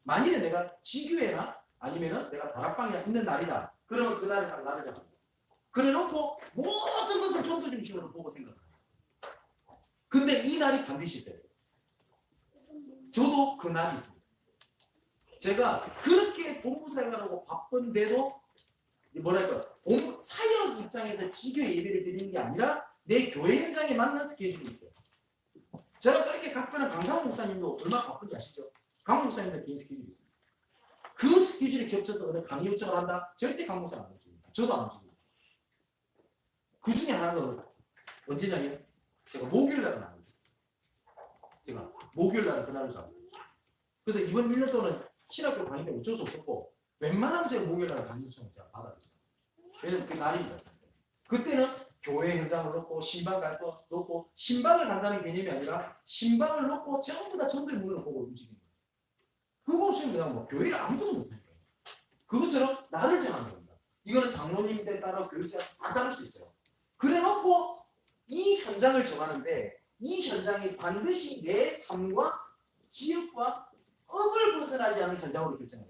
만일에 내가 지교회나, 아니면은 내가 다락방에 있는 날이다. 그러면 그날에 딱 나를 잡는 거예요. 그래 놓고, 모든 것을 전도 중심으로 보고 생각해요. 근데 이 날이 반드시 있어요. 저도 그 날이 있습니다. 제가 그렇게 본부 생활하고 바쁜데도 뭐랄까 사역 입장에서 지교회 예배를 드리는 게 아니라 내 교회 현장에 맞는 스케줄이 있어요. 제가 그렇게 각별한 강상호 목사님도 얼마나 바쁜지 아시죠? 강 목사님도 개인 스케줄이 있어요. 그 스케줄이 겹쳐서 어느 강의 요청을 한다? 절대 강 목사는 안 해줍니다. 저도 안 해줍니다. 그 중에 하나는 언제냐면 제가 목요일 날은 안 해요. 제가 목요일 날은 그날을 잡아요. 그래서 이번 1년 동안 신학교 다닐 때 어쩔 수 없었고 웬만하면 제가 목요일 날 강의 요청을 제가 받아들였어요. 왜냐면 그 날입니다. 그때는 교회 현장을 놓고 신방 갈 거 놓고 신방을 간다는 개념이 아니라 신방을 놓고 전부 다 전도의 문을 보고 움직이는 거예요. 그거 없으면 그냥 뭐 교회를 아무도 못하는 거예요. 그것처럼 나를 정하는 겁니다. 이거는 장로님에 따라 교육자가 다 다를 수 있어요. 그래 놓고 이 현장을 정하는데 이 현장이 반드시 내 삶과 지역과 업을 벗어나지 않은 현장으로 결정을 해요.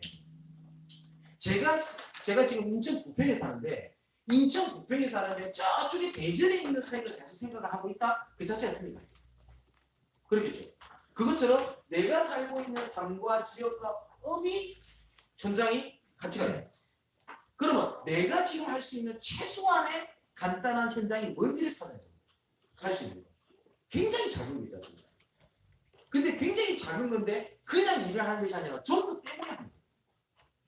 제가 지금 인천 부평에 사는데 인천 부평에 사는데 저쪽에 대전에 있는 사역을 계속 생각을 하고 있다? 그 자체가 틀립니다. 그렇겠죠. 그것처럼 내가 살고 있는 삶과 지역과 업이 현장이 같이 가요. 그러면 내가 지금 할 수 있는 최소한의 간단한 현장이 뭔지를 찾아야 됩니다. 할 수 있는 거. 굉장히 작은 거 있잖습니다. 근데 굉장히 작은 건데 그냥 일을 하는 것이 아니라 전도 때문에 하는 거예요.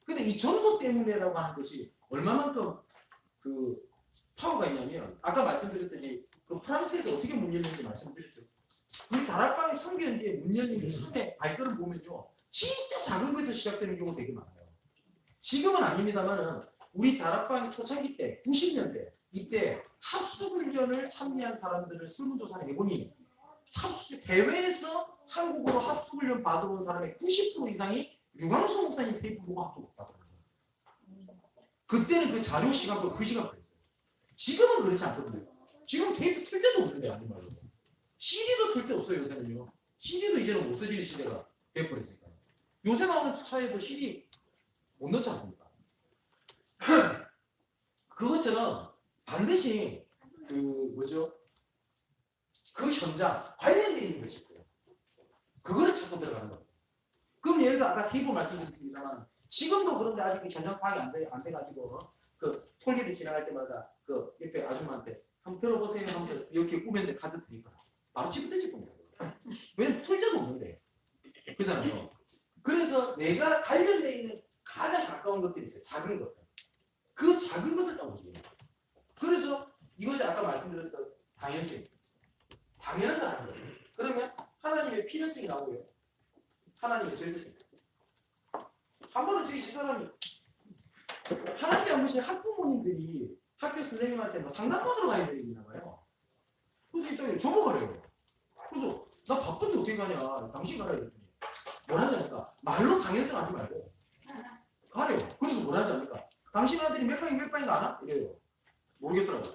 근데 이 전도 때문에라고 하는 것이 얼마만큼 그 파워가 있냐면 아까 말씀드렸듯이 그 프랑스에서 어떻게 문 열리는지 말씀드렸죠. 우리 다락방의 선교연지에 문 열리는 처음에 발걸음 보면요. 진짜 작은 것에서 시작되는 경우가 되게 많아요. 지금은 아닙니다만은 우리 다락방 초창기 때 90년대 이때 합숙훈련을 참여한 사람들을 설문조사를 해보니 해외에서 한국으로 합숙훈련 받으러 온 사람의 90% 이상이 유광수 목사님 테이프 보고 합숙했다고 그랬어요. 그때는 그 자료 시간도 그 시간 그랬어요. 지금은 그렇지 않거든요. 지금 테이프 틀 때도 없는데 아닌 말로. CD도 틀 때 없어요 요새는요. CD도 이제는 못 쓰지는 시대가 돼버렸으니까. 요새 나오는 차에도 CD 못 넣지 않습니까? 그것처럼 반드시 그 현장 관련되어 있는 것이 있어요. 그거를 찾고 들어가는 거예요. 그럼 예를 들어 아까 테이프 말씀드렸습니다만 지금도 그런데 아직 그 현장 파악이 안 돼가지고 그 톨게이트 지나갈 때마다 그 옆에 아줌마한테 한번 들어보세요 하면서 이렇게 꾸몄는데 가서 드니까 바로 집어던질 겁니다. 왜냐면 툴자도 없는데 그잖아요. 그래서 내가 관련되어 있는 가장 가까운 것들이 있어요. 작은 것들. 그 작은 것을 따오죠. 그래서 이것이 아까 말씀드렸던 당연性. 당연한 건 아니에요. 그러면 하나님의 필연성이 나오고요. 하나님의 절대성. 한 번은 저희 집사람이 하나님께 한 번씩 학부모님들이 학교 선생님한테 뭐 상담받으러 가야 되나 봐요. 그래서 일단 줘먹으래요. 그래서 나 바쁜데 어떻게 가냐. 당신 가라 이랬더니 뭐라자니까 말로 당연성 하지 말고 가래요. 그래서 뭐라자니까 당신 아들이 몇 학년 몇 반인가 알아? 이래요. 모르겠더라고요.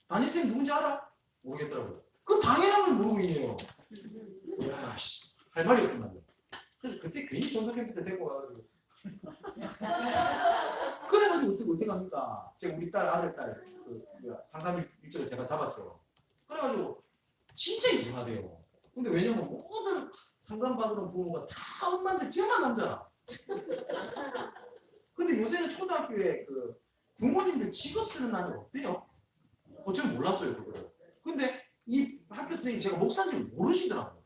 담임선생님 누군지 알아? 모르겠더라고요. 그 당연한 걸 모르고 있네요. 이야 씨, 할 말이 없단 말이야. 그래서 그때 괜히 전도캠프 때 데리고 와가지고 그래가지고 어떻게 합니까? 제가 우리 딸 아들 딸 상담 일정을 제가 잡았죠. 그래가지고 진짜 이상하대요. 근데 왜냐면 모든 상담받으러 부모가 다 엄마한테 쟤만 남잖아. 근데 요새는 초등학교에 그 부모님들 직업 쓰는 날이 없대요. 저는 몰랐어요 그거를. 근데 이 학교 선생님 제가 목사인지 모르시더라고요.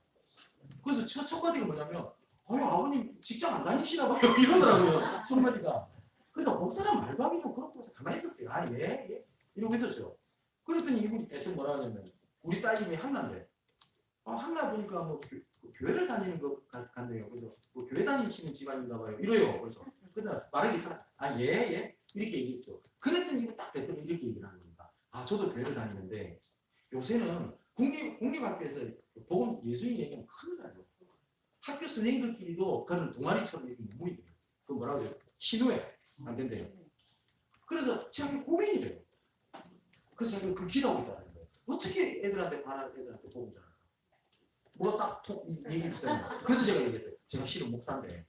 그래서 첫 마디가 뭐냐면 아유 아버님 직장 안 다니시나 봐요 이러더라고요. 첫 마디가. 그래서 목사랑 말도 하기 좀 그렇고 해서 가만히 있었어요. 아 예 이러고 있었죠. 그랬더니 이분이 대뜸 뭐라 하냐면 우리 딸 이름이 한나인데 한나 보니까 뭐 교회를 다니는 것 같네요. 그래서 뭐 교회 다니시는 집안인가 봐요. 이래요. 그래서 말하기 참 예 이렇게 얘기했죠. 그랬더니 이거 딱 대뜸 이렇게 얘기를 하는 겁니다. 아 저도 교회를 다니는데 요새는 국립학교에서 복음 예수님 얘기하면 큰일 나요. 학교 선생님들끼리도 그런 동아리처럼 이렇게 너무 있대요. 그 뭐라고 해요? 신우회 안 된대요. 그래서 제가 고민이 돼요. 그래서 제가 그 기도하고 있다는 거예요. 어떻게 애들한테 반할 애들한테 복음 전할까? 뭐가 딱 얘기 주잖아요. 그래서 제가 얘기했어요. 제가 실은 목사인데.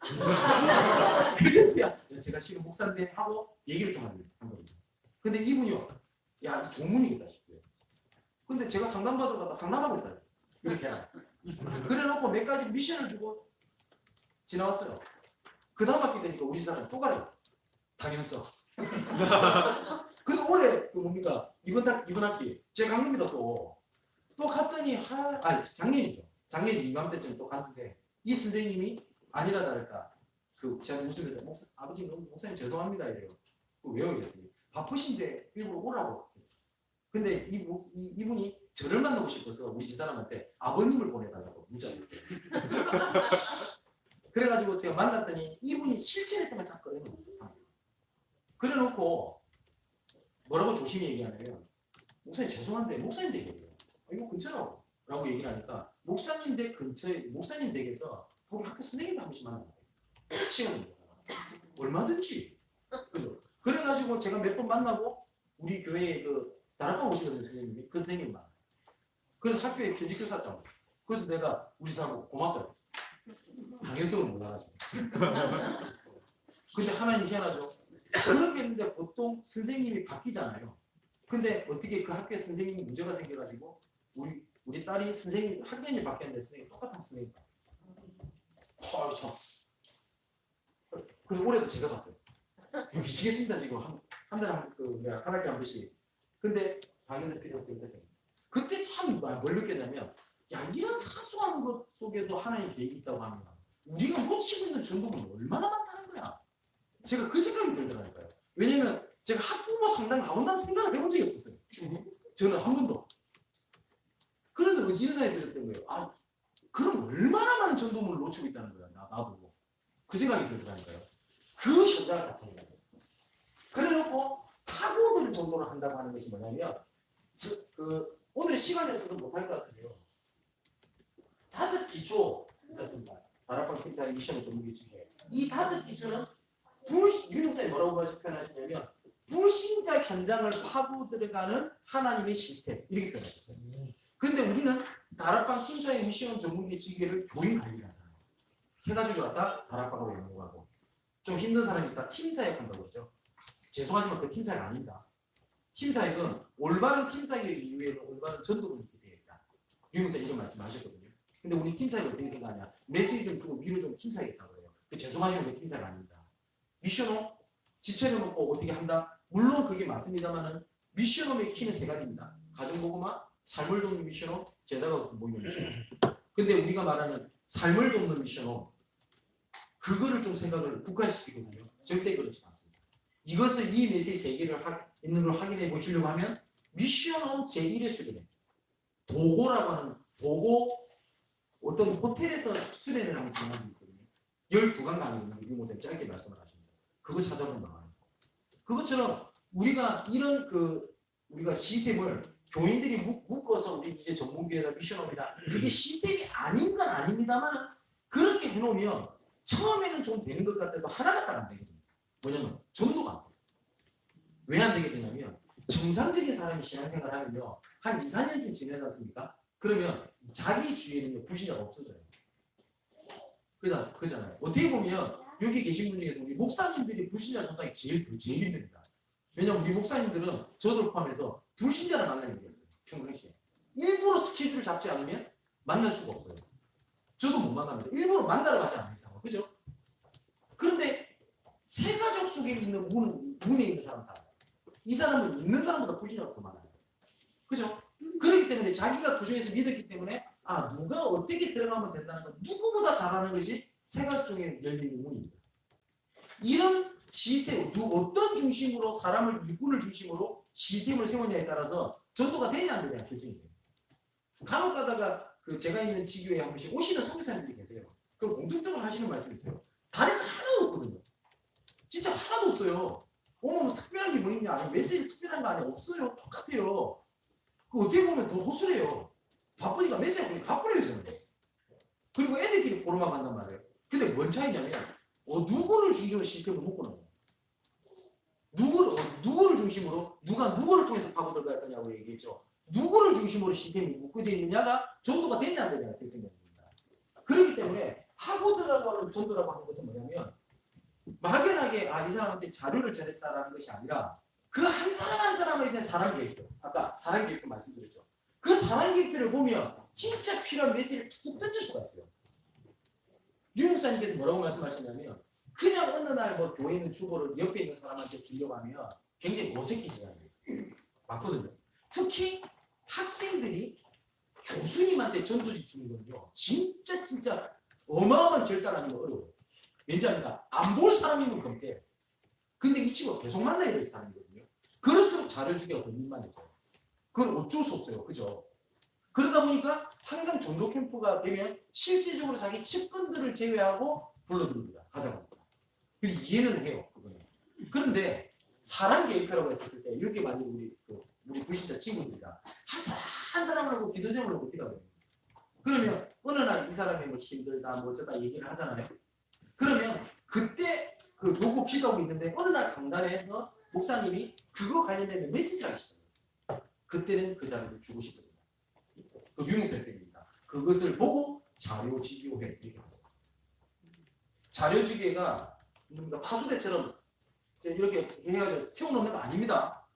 그제서야 제가 실은 목사인데 하고 얘기를 좀 한 겁니다. 근데 이분이요. 야, 이 조문이겠다 싶어요. 근데 제가 상담받으러 가다 상담하고 있다. 이렇게 해라. 그래 놓고 몇 가지 미션을 주고 지나왔어요. 그 다음 학기 되니까 우리 사람이 또 가래요. 당연성. 그래서 올해 그 뭡니까? 이번 학기 제가 간 겁니다. 또 갔더니 작년이죠. 작년 이맘때쯤 또 갔는데 이 선생님이 아니라 다를까 제가 웃으면서 아버지 너무 목사님 죄송합니다 이래요. 왜요? 이랬더니 바쁘신데 일부러 오라고. 근데 이분이 저를 만나고 싶어서 우리 집사람한테 아버님을 보내달라고 문자를 했대요. 그래가지고 제가 만났더니 이분이 실천했던 걸 딱 꺼내놓은 거예요. 그래놓고 뭐라고 조심히 얘기하냐면 목사님 죄송한데 목사님 댁이에요. 이거 근처라고 라고 얘기를 하니까 목사님 댁 근처에 목사님 댁에서 우리 학교 선생님도 한 번씩 만나요. 시간이 얼마든지. 그래가지고 제가 몇 번 만나고 우리 교회에 그 다락방 오시거든요 선생님이. 그 선생님 만나요. 그래서 학교에 현직교사였다고. 그래서 내가 우리 사람 고맙다고 했어. 당연성을 몰라가지고. 근데 하나님 희한하죠. 그렇게 했는데 보통 선생님이 바뀌잖아요. 근데 어떻게 그 학교에 선생님이 문제가 생겨가지고 우리 딸이 선생님 학년이 바뀌었는데 선생님 똑같은 선생님. 참. 그리고 올해도 제가 봤어요. 미치겠습니다 지금 한 달에 한 학기 한 번씩. 근데 당연히 필요했어요. 그때 참 뭘 느꼈냐면 야 이런 사소한 것 속에도 하나님 계획이 있다고 하면 우리가 놓치고 있는 전부는 얼마나 많다는 거야. 제가 그 생각이 들더라고요. 왜냐면 제가 학부모 상담 가본다는 생각을 해본 적이 없었어요. 저는 한 번도. 그래서 그 이런 생각이 들었던 거예요. 그럼 얼마나 많은 전도물을 놓치고 있다는 거야. 나도 그 생각이 들더라고요. 그 현장을 나타내는 거예요. 그래놓고 학우들 전도를 한다고 하는 것이 뭐냐면 오늘 시간이 없어서 못할 것 같은데요. 5 기초 있었습니다. 다락방 팀장의 미션을 전무기 중에 이 5 기초는 유리 목사님 뭐라고 표현하시냐면 불신자 현장을 파고 들어가는 하나님의 시스템 이렇게 표현하셨어요. 근데 우리는 다락방 팀장의 미션 전무기 지기를 교인 관리를 하잖아요. 3가지를 갖다 다락방으로 연구하고 좀 힘든 사람이 있다 팀사역 한다고 그러죠. 죄송하지만 그 팀사역 아닙니다. 팀사역은 올바른 팀사역의 이후에는 올바른 전도를 있게 되어 있다. 유리 목사님 이런 말씀하셨거든요. 근데 우리 팀사역을 어떻게 생각하냐? 메시지 좀 주고 위로 좀 팀사역했다고 해요. 죄송하지만 그 팀사역 아닙니다. 미션홈 집체해놓고 어떻게 한다? 물론 그게 맞습니다만은 미션홈의 키는 3가지입니다. 가정보고마, 삶을 돕는 미션홈, 제자가 모이는 미션홈. 근데 우리가 말하는 삶을 돕는 미션홈 그거를 좀 생각을 국가시키거든요. 절대 그렇지 않습니다. 이것을 이 메시지 3개를 있는 걸 확인해 보시려고 하면 미션홈 제1의 수련회 도고라고 하는 도고 어떤 호텔에서 수련을 하는 장면이 있거든요. 12강 강의 있는 유모쌤 짧게 말씀을 하십니다. 그거 찾아보면 나와요. 그것처럼 우리가 이런 우리가 시스템을 교인들이 묶어서 우리 이제 전문교회다 미션업이다 그게 시스템이 아닌 건 아닙니다만 그렇게 해놓으면 처음에는 좀 되는 것 같아도 하나가 딱 안 되거든요. 뭐냐면 전도가 안 돼요. 왜 안 되게 되냐면 정상적인 사람이 신앙생활 하면요 한 2, 4년쯤 지내지 않습니까? 그러면 자기 주위에는 불신자가 없어져요. 그잖아요. 어떻게 보면 여기 계신 분 중에서 우리 목사님들이 불신자 전당이 제일 힘듭니다. 왜냐면 우리 목사님들은 저도 포함해서 불신자를 만나는 게 없어요. 평소에 일부러 스케줄 잡지 않으면 만날 수가 없어요. 저도 못 만납니다. 일부러 만나러 가지 않는 이상은 그죠? 그런데 세 가족 속에 있는 문에 있는 사람 다 이 사람은 있는 사람보다 불신자가 더 많아요. 그죠? 그렇기 때문에 자기가 도중에서 믿었기 때문에 누가 어떻게 들어가면 된다는 건 누구보다 잘하는 것이 세 가지 중에 열리는 문입니다. 이런 시스템, 어떤 중심으로 사람을 일꾼을 중심으로 시스템을 세우냐에 따라서 전도가 되냐 안 되냐 결정이 돼요. 간혹 가다가 제가 있는 지교에 한 번씩 오시는 선교사님들이 계세요. 그럼 공통적으로 하시는 말씀이 있어요. 다른 거 하나도 없거든요. 진짜 하나도 없어요. 뭐 특별한 게 뭐 있냐, 아니 메시지 특별한 거 아니야, 없어요. 똑같아요. 어떻게 보면 더 허술해요. 바쁘니까 메시지 보니 갚으려야 되잖아요. 그리고 애들끼리 보러만 간단 말이에요. 근데 뭔 차이냐면 누구를 중심으로 시스템을 묶고 나요. 누구를 중심으로 누가 누구를 통해서 파고들어갈 거냐고 얘기했죠. 누구를 중심으로 시스템이 묶어져 있느냐가 전도가 되냐 안 되냐 결정됩니다. 그렇기 때문에 하고 들어가는 전도라고 하는 것은 뭐냐면 막연하게 이 사람한테 자료를 전했다라는 것이 아니라 그 한 사람 한 사람에 대한 사랑 계획표, 아까 사랑 계획표 말씀드렸죠. 그 사랑 계획표를 보면 진짜 필요한 메시지를 툭 던질 수가 있어요. 유 목사님께서 뭐라고 말씀하시냐면 그냥 어느 날 교회에 있는 주보를 옆에 있는 사람한테 주려고 하면 굉장히 어색해지잖아요. 맞거든요. 특히 학생들이 교수님한테 전도지 주는 건요 진짜 어마어마한 결단하는 거 어려워요. 왠지 압니까? 안 볼 사람이면 그런데 근데 이 친구가 계속 만나야 될 사람이거든요. 그럴수록 자료주기가 더 민망해져요. 그건 어쩔 수 없어요. 그죠? 그러다 보니까 항상 전도 캠프가 되면 실질적으로 자기 측근들을 제외하고 불러드립니다. 가자고. 이해는 해요. 그거는. 그런데 사람 계획표라고 했었을 때 여기 만약 우리 불신자 친구들이다. 한 사람하고 기도 제목을 어떻게 하거든요. 그러면 어느 날 이 사람이 힘들다 어쩌다 얘기를 하잖아요. 그러면 그때 놓고 기도하고 있는데 어느 날 강단에서 목사님이 그거 관련된 메시지를 하기 시작해요. 그때는 그 자료를 주고 싶거든요. 그 유용성입니다. 그것을 보고 자료지교회 이렇게 하세요. 자료지교회가 파수대처럼 이렇게 해가지고 세워놓는 거 아닙니다.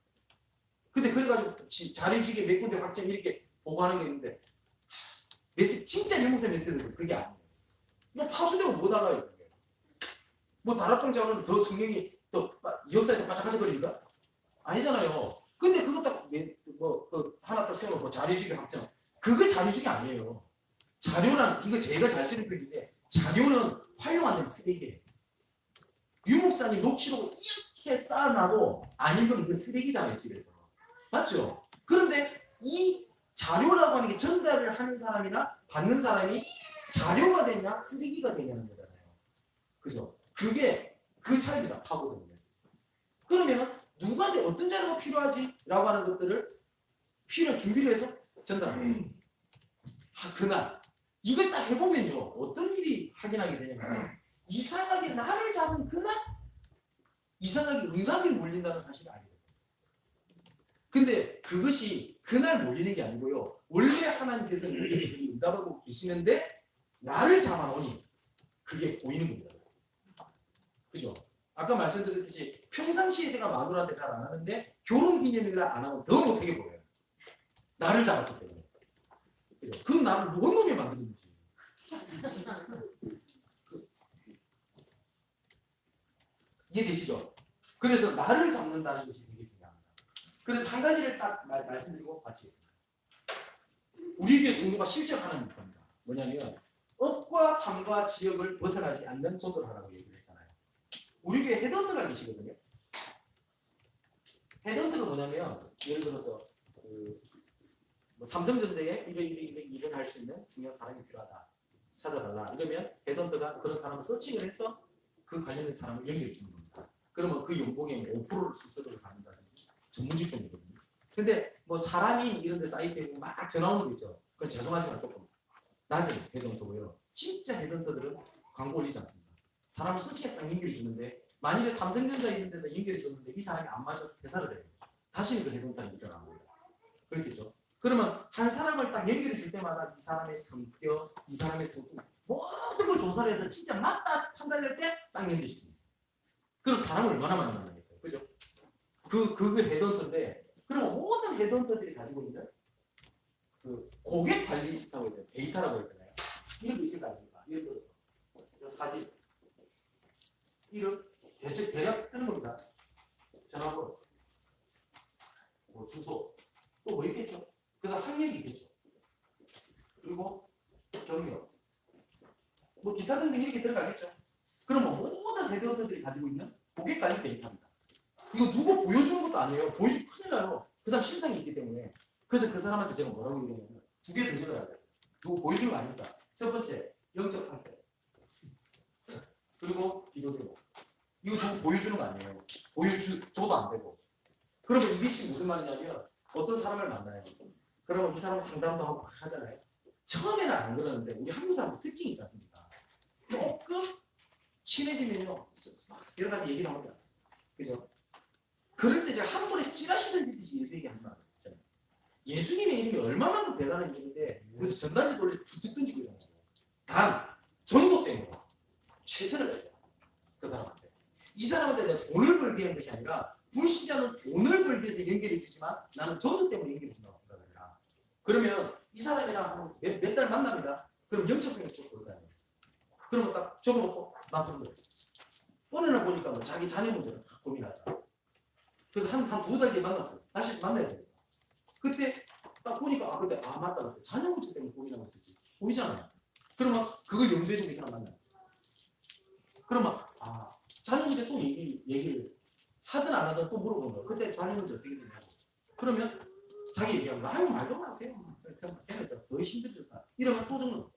근데 그래가지고 자료지교회 몇 군데 확정 이렇게 보고하는 게 있는데 메시지 진짜 유용성 메시지는 그게 아니에요. 파수되고 못 알아요. 다락방 자오는 더 성경이 더 역사에서 바짝바짝거리니까 아니잖아요. 근데 그거 딱 하나 딱 세워놓고 자료주기 확정 그거 자료주기 아니에요. 자료란 이거 제가 잘 쓰는 표현인데 자료는 활용 안 되면 쓰레기예요. 유 목사님 녹취록을 이렇게 쌓아놔도 안 읽으면 이거 쓰레기잖아요 집에서. 맞죠? 그런데 이 자료라고 하는 게 전달을 하는 사람이나 받는 사람이 자료가 되냐 쓰레기가 되냐는 거잖아요. 그죠? 그게 그 차이입니다. 파고드는. 그러면 누구한테 어떤 자료가 필요하지? 라고 하는 것들을 필요한 준비를 해서 전달합니다. 그날 이걸 딱 해보면요 어떤 일이 확인하게 되냐면 이상하게 나를 잡은 그날 이상하게 응답이 몰린다는 사실이 아니에요. 근데 그것이 그날 몰리는 게 아니고요 원래 하나님께서 우리에게 응답하고 계시는데 나를 잡아놓으니 그게 보이는 겁니다. 그죠? 아까 말씀드렸듯이 평상시에 제가 마누라한테 잘 안 하는데 결혼기념일날 안 하면 더 못하게 보여요. 나를 잡았기 때문에. 그죠? 그 나를 원놈이 만드는지. 이해되시죠? 그래서 나를 잡는다는 것이 되게 중요합니다. 그래서 한 가지를 딱 말씀드리고 마치겠습니다. 우리 교회 성도가 실제하는 겁니다. 뭐냐면 업과 삶과 지역을 벗어나지 않는 전도를 하라고 얘기를 했잖아요. 우리 교회 헤드헌터가 계시거든요. 헤드헌터가 뭐냐면 예를 들어서 삼성전자에 이런 할 수 있는 중요한 사람이 필요하다. 찾아달라. 이러면 헤드헌터가 그런 사람을 서칭을 해서 그 관련된 사람을 연결해 주는 겁니다. 그러면 그 연봉의 5%를 수수료를 받는다든지 전문 직종이거든요. 근데 뭐 사람이 이런 데 사이트에 막 전화 오는 거 있죠. 그건 죄송하지만 조금 낮은 헤드헌터고요. 진짜 헤드헌터들은 광고 올리지 않습니다. 사람을 서치해서 딱 연결해 주는데 만일에 삼성전자 있는 데다 연결해 줬는데 이 사람이 안 맞아서 퇴사를 해요. 다시는 그 헤드헌터는 일어나는 겁니다. 그렇겠죠? 그러면 한 사람을 딱 연결해 줄 때마다 이 사람의 성격, 이 사람의 성격 모든 걸 조사를 해서 진짜 맞다 판단할 때 딱 연결시킵니다. 그럼 사람을 얼마나 많이 만나겠어요? 그죠? 그 헤드헌터인데 그럼 모든 헤드헌터들이 가지고 있는 그 고객 관리 리스트라고 해야 되나요? 데이터라고 해야 되나요? 이런 게 있을 거 아닙니까? 예를 들어서 저 사진, 이름, 대략 쓰는 겁니다. 전화번호, 뭐 주소, 또 뭐 있겠죠? 그래서 학력이 있겠죠. 그리고 경력, 뭐 기타 등등 이렇게 들어가겠죠. 그러면 모든 헤드헌터들이 가지고 있는 고객 관리 데이터입니다. 이거 누구 보여주는 것도 아니에요. 보여주면 큰일 나요. 그 사람 신상이 있기 때문에. 그래서 그 사람한테 제가 뭐라고 얘기하냐면 두 개 더 들어가야 돼요. 누구 보여주는 거 아닙니다. 첫 번째, 영적 상태. 그리고 이거 되고. 이거 누구 보여주는 거 아니에요. 보여줘도 안 되고. 그러면 이것이 무슨 말이냐면 어떤 사람을 만나요. 그러면 이 사람 상담도 하고 막 하잖아요. 처음에는 안 그러는데 우리 한국 사람들 특징이 있지 않습니까? 조금 친해지면요. 막 여러 가지 얘기를 합니다. 그죠? 그럴 때 제가 한 번에 찌라시는 짓이 예수 얘기하는 거 있잖아요. 예수님의 이름이 얼마만큼 대단한 이름인데 그래서 전단지 돌려 툭툭 던지고 이러는 거예요. 단 전도 때문에 최선을 다해요. 그 사람한테. 이 사람한테 내가 돈을 벌게 하는 것이 아니라 불신자는 돈을 벌기 위해서 연결해 주지만 나는 전도 때문에 연결해 준다고 생각합니다. 그러면 이 사람이랑 몇 달 만납니다. 그럼 영적성이 쭉 돌아가요. 그러면 딱 적어놓고 놔둔 거예요. 어느 날 보니까 뭐 자기 자녀 문제를 고민하다. 그래서 한 두 달 뒤에 만났어요. 다시 만나야 돼요. 그때 딱 보니까 맞다. 자녀 문제 때문에 고민하고 있었지. 보이잖아요. 그러면 그걸 염두에 두고 이 사람 만나요. 그러면 자녀 문제 또 얘기를 하든 안 하든 또 물어보는 거예요. 그때 자녀 문제 어떻게 되냐고. 그러면 자기 얘기하면 아유 말도 마세요. 걔는 더 힘들다. 이러면 또 적는 거예요.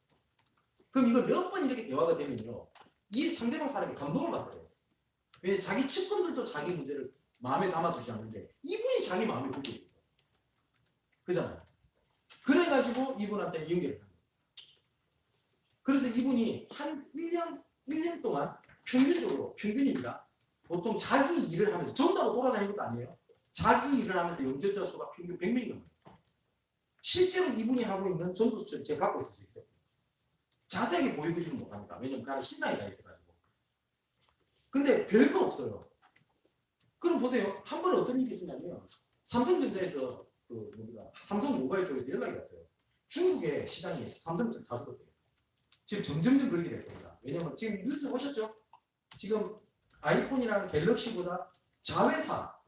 그럼 이걸 몇 번 이렇게 대화가 되면요. 이 상대방 사람이 감동을 받아요. 왜 자기 측근들도 자기 문제를 마음에 담아두지 않는데 이분이 자기 마음에 두게 돼요. 그잖아요. 그래가지고 이분한테 연결을 합니다. 그래서 이분이 한 1년 동안 평균입니다. 보통 자기 일을 하면서 전도하고 돌아다니는 것도 아니에요. 자기 일을 하면서 영접자 수가 평균 100명이 넘어요. 실제로 이분이 하고 있는 전도 수치를 제가 갖고 있어요. 자세하게 보여드리는 못합니다. 왜냐면 그 안에 신상이 다 있어가지고. 근데 별거 없어요. 그럼 보세요. 한 번은 어떤 일이 있었냐면 삼성전자에서 삼성 모바일 쪽에서 연락이 왔어요. 중국의 시장이 삼성전자 다 죽었대요. 지금 점점점 그렇게 될 겁니다. 왜냐면 지금 뉴스 보셨죠? 지금 아이폰이랑 갤럭시보다 자회사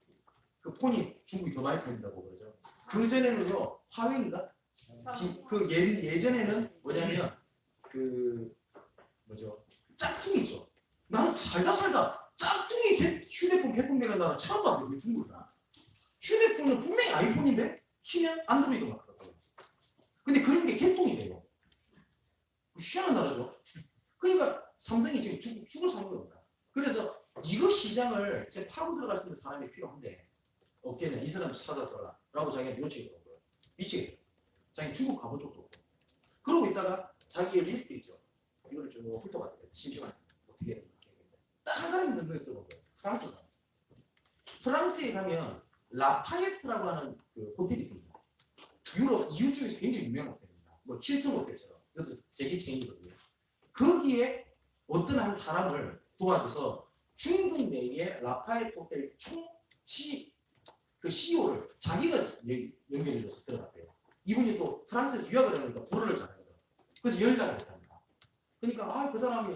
그 폰이 중국이 더 많이 팔린다고 그러죠. 그 전에는요 화웨이인가? 예전에는 뭐냐면 짝퉁이죠. 나는 살다 짝퉁이 휴대폰 개통되는 나라 처음 봤어요. 중국이나. 휴대폰은 분명히 아이폰인데 키면 안드로이드가 맞더라고요. 근데 그런 게 개통이 돼요. 희한한 나라죠. 그러니까 삼성이 지금 죽을 사는 겁니다. 그래서 이거 시장을 제 파고 들어갈 수 있는 사람이 필요한데 없겠냐. 이 사람 찾아서라 라고 자기가 요청했더라고요. 미치겠어요. 자기 중국 가본 적도 없고. 그러고 있다가 자기의 리스트 있죠. 이거를 좀 훑어봤더니 심심하게 어떻게 해야 되나. 딱 한 사람이 눈에 들어오고요. 프랑스 사람. 프랑스에 가면 라파예트라고 하는 그 호텔이 있습니다. 유럽 이웃 중에서 굉장히 유명한 호텔입니다. 뭐 힐튼 호텔처럼. 이것도 세계 체인이거든요. 거기에 어떤 한 사람을 도와줘서 중국 내의 라파예트 호텔 그 CEO를 자기가 연결해줘서 들어갔대요. 이분이 또 프랑스에서 유학을 하니까 불어를 잘하거든요. 그래서 연락을 했답니다. 그러니까 그 사람이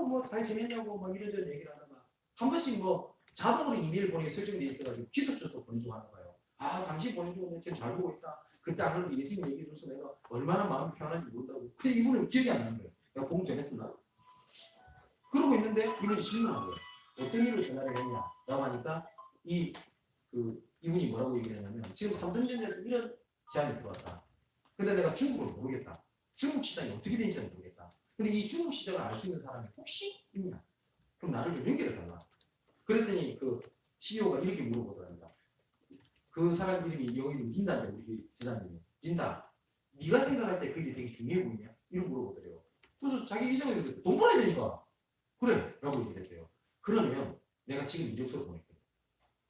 뭐 잘 지냈냐고 막 이런저런 얘기를 하다가 한 번씩 뭐 자동으로 이메일 보내기 설정돼 있어가지고 기도처도 보내주고 하는 거예요. 당신 보내주고 지금 잘 보고 있다. 그때 안 그래도 예수님 얘기해줘서 내가 얼마나 마음이 편한지 모른다고. 근데 이분은 기억이 안 나는 거예요. 내가 공부 전했었나? 그러고 있는데 이분이 질문한 거예요. 어떤 일로 전화를 했냐? 라고 하니까 이분이 뭐라고 얘기를 했냐면 지금 삼성전자에서 이런 제안이 들어왔다. 근데 내가 중국을 모르겠다. 중국 시장이 어떻게 되는지 모르겠다. 근데 이 중국 시장을 알 수 있는 사람이 혹시 있냐? 그럼 나를 좀 연결해 달라. 그랬더니 그 CEO가 이렇게 물어보더랍니다. 그 사람 이름이 영어로 린다인데 우리 지사님이 린다. 네가 생각할 때 그게 되게 중요해 보이냐? 이렇게 물어보더래요. 그래서 자기 이성이 돈 벌어야 되니까 그래 라고 얘기했어요. 그러면 내가 지금 이력서 보낼게.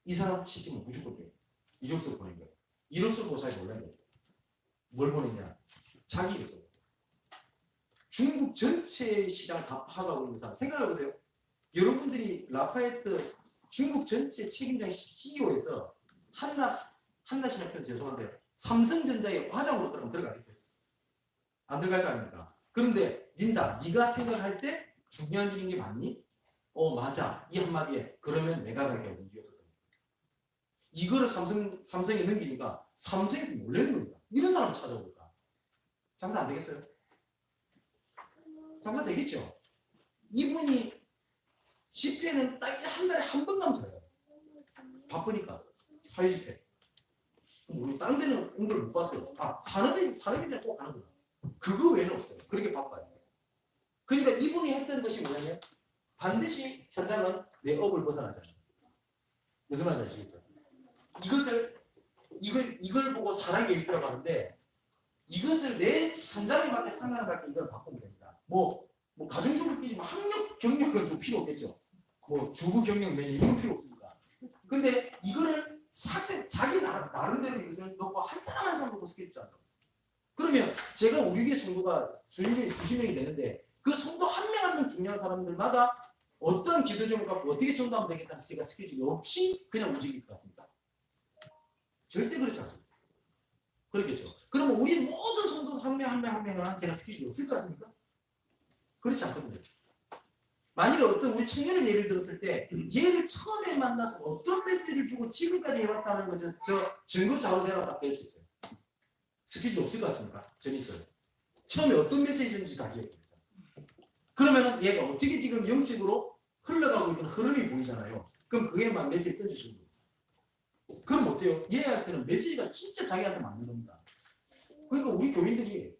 이 사람 시키면 무조건 돼. 이력서 보낸 거야. 이력서 보고 잘 몰라요. 뭘 보냈냐? 자기 이력서. 중국 전체 시장을 다 파악하고 있는 사람. 생각해보세요. 여러분들이 라파에트 중국 전체 책임자 CEO에서 한나시나 편 죄송한데 삼성전자의 과장으로 그러면 들어가겠어요? 안 들어갈 거 아닙니까? 그런데 린다, 네가 생각할 때 중요한 일인 게 맞니? 맞아. 이 한마디에 그러면 내가 갈게 하고 이거를 삼성에 넘기니까 삼성에서 놀라는 겁니다. 이런 사람 찾아오니까 장사 안 되겠어요? 장사 되겠죠? 이분이 집회는 딱 한 달에 한 번 감사해요. 바쁘니까 사회 집회. 우리 딴 데는 공부를 못 봤어요. 산업인들 꼭 가는구나. 그거 외에는 없어요. 그렇게 바빠요. 그러니까 이분이 했던 것이 뭐냐면 반드시 현장은 내 업을 벗어나잖아요. 무슨 말인지 아시겠죠? 이걸 보고 사랑의 일부라고 하는데 이것을 내 현장에 맞게 상관받게 이걸 바꾸면 됩니다. 뭐 가정주부끼리 학력 경력은 좀 필요 없겠죠. 뭐 주부 경력 몇 이건 필요 없습니다. 근데 이거를 자기 나름대로 이것을 넣고 한 사람 한 사람 놓고 스케치잖아요. 그러면 제가 우리 교회 성도가 수십 명이 되는데 그 성도 한 명 한 명 중요한 사람들마다 어떤 기도 제목을 갖고 어떻게 전도하면 되겠다는 제가 스케줄이 없이 그냥 움직일 것 같습니다. 절대 그렇지 않습니다. 그렇겠죠. 그러면 우리 모든 성도 한 명 한 명을 제가 스케줄이 없을 것 같습니까? 그렇지 않거든요. 만일에 어떤 우리 청년을 예를 들었을 때 얘를 처음에 만나서 어떤 메시지를 주고 지금까지 해왔다는 거 저 증거 자료대로 다 뺄 수 있어요. 스케줄 없을 것 같습니까? 전 있어요. 처음에 어떤 메시지인지 다 기억합니다. 그러면은 얘가 어떻게 지금 영적으로 흘러가고 있는 흐름이 보이잖아요. 그럼 그에만 메시지 던져주는 거예요. 그럼 어때요? 얘한테는 메시지가 진짜 자기한테 맞는 겁니다. 그러니까 우리 교인들이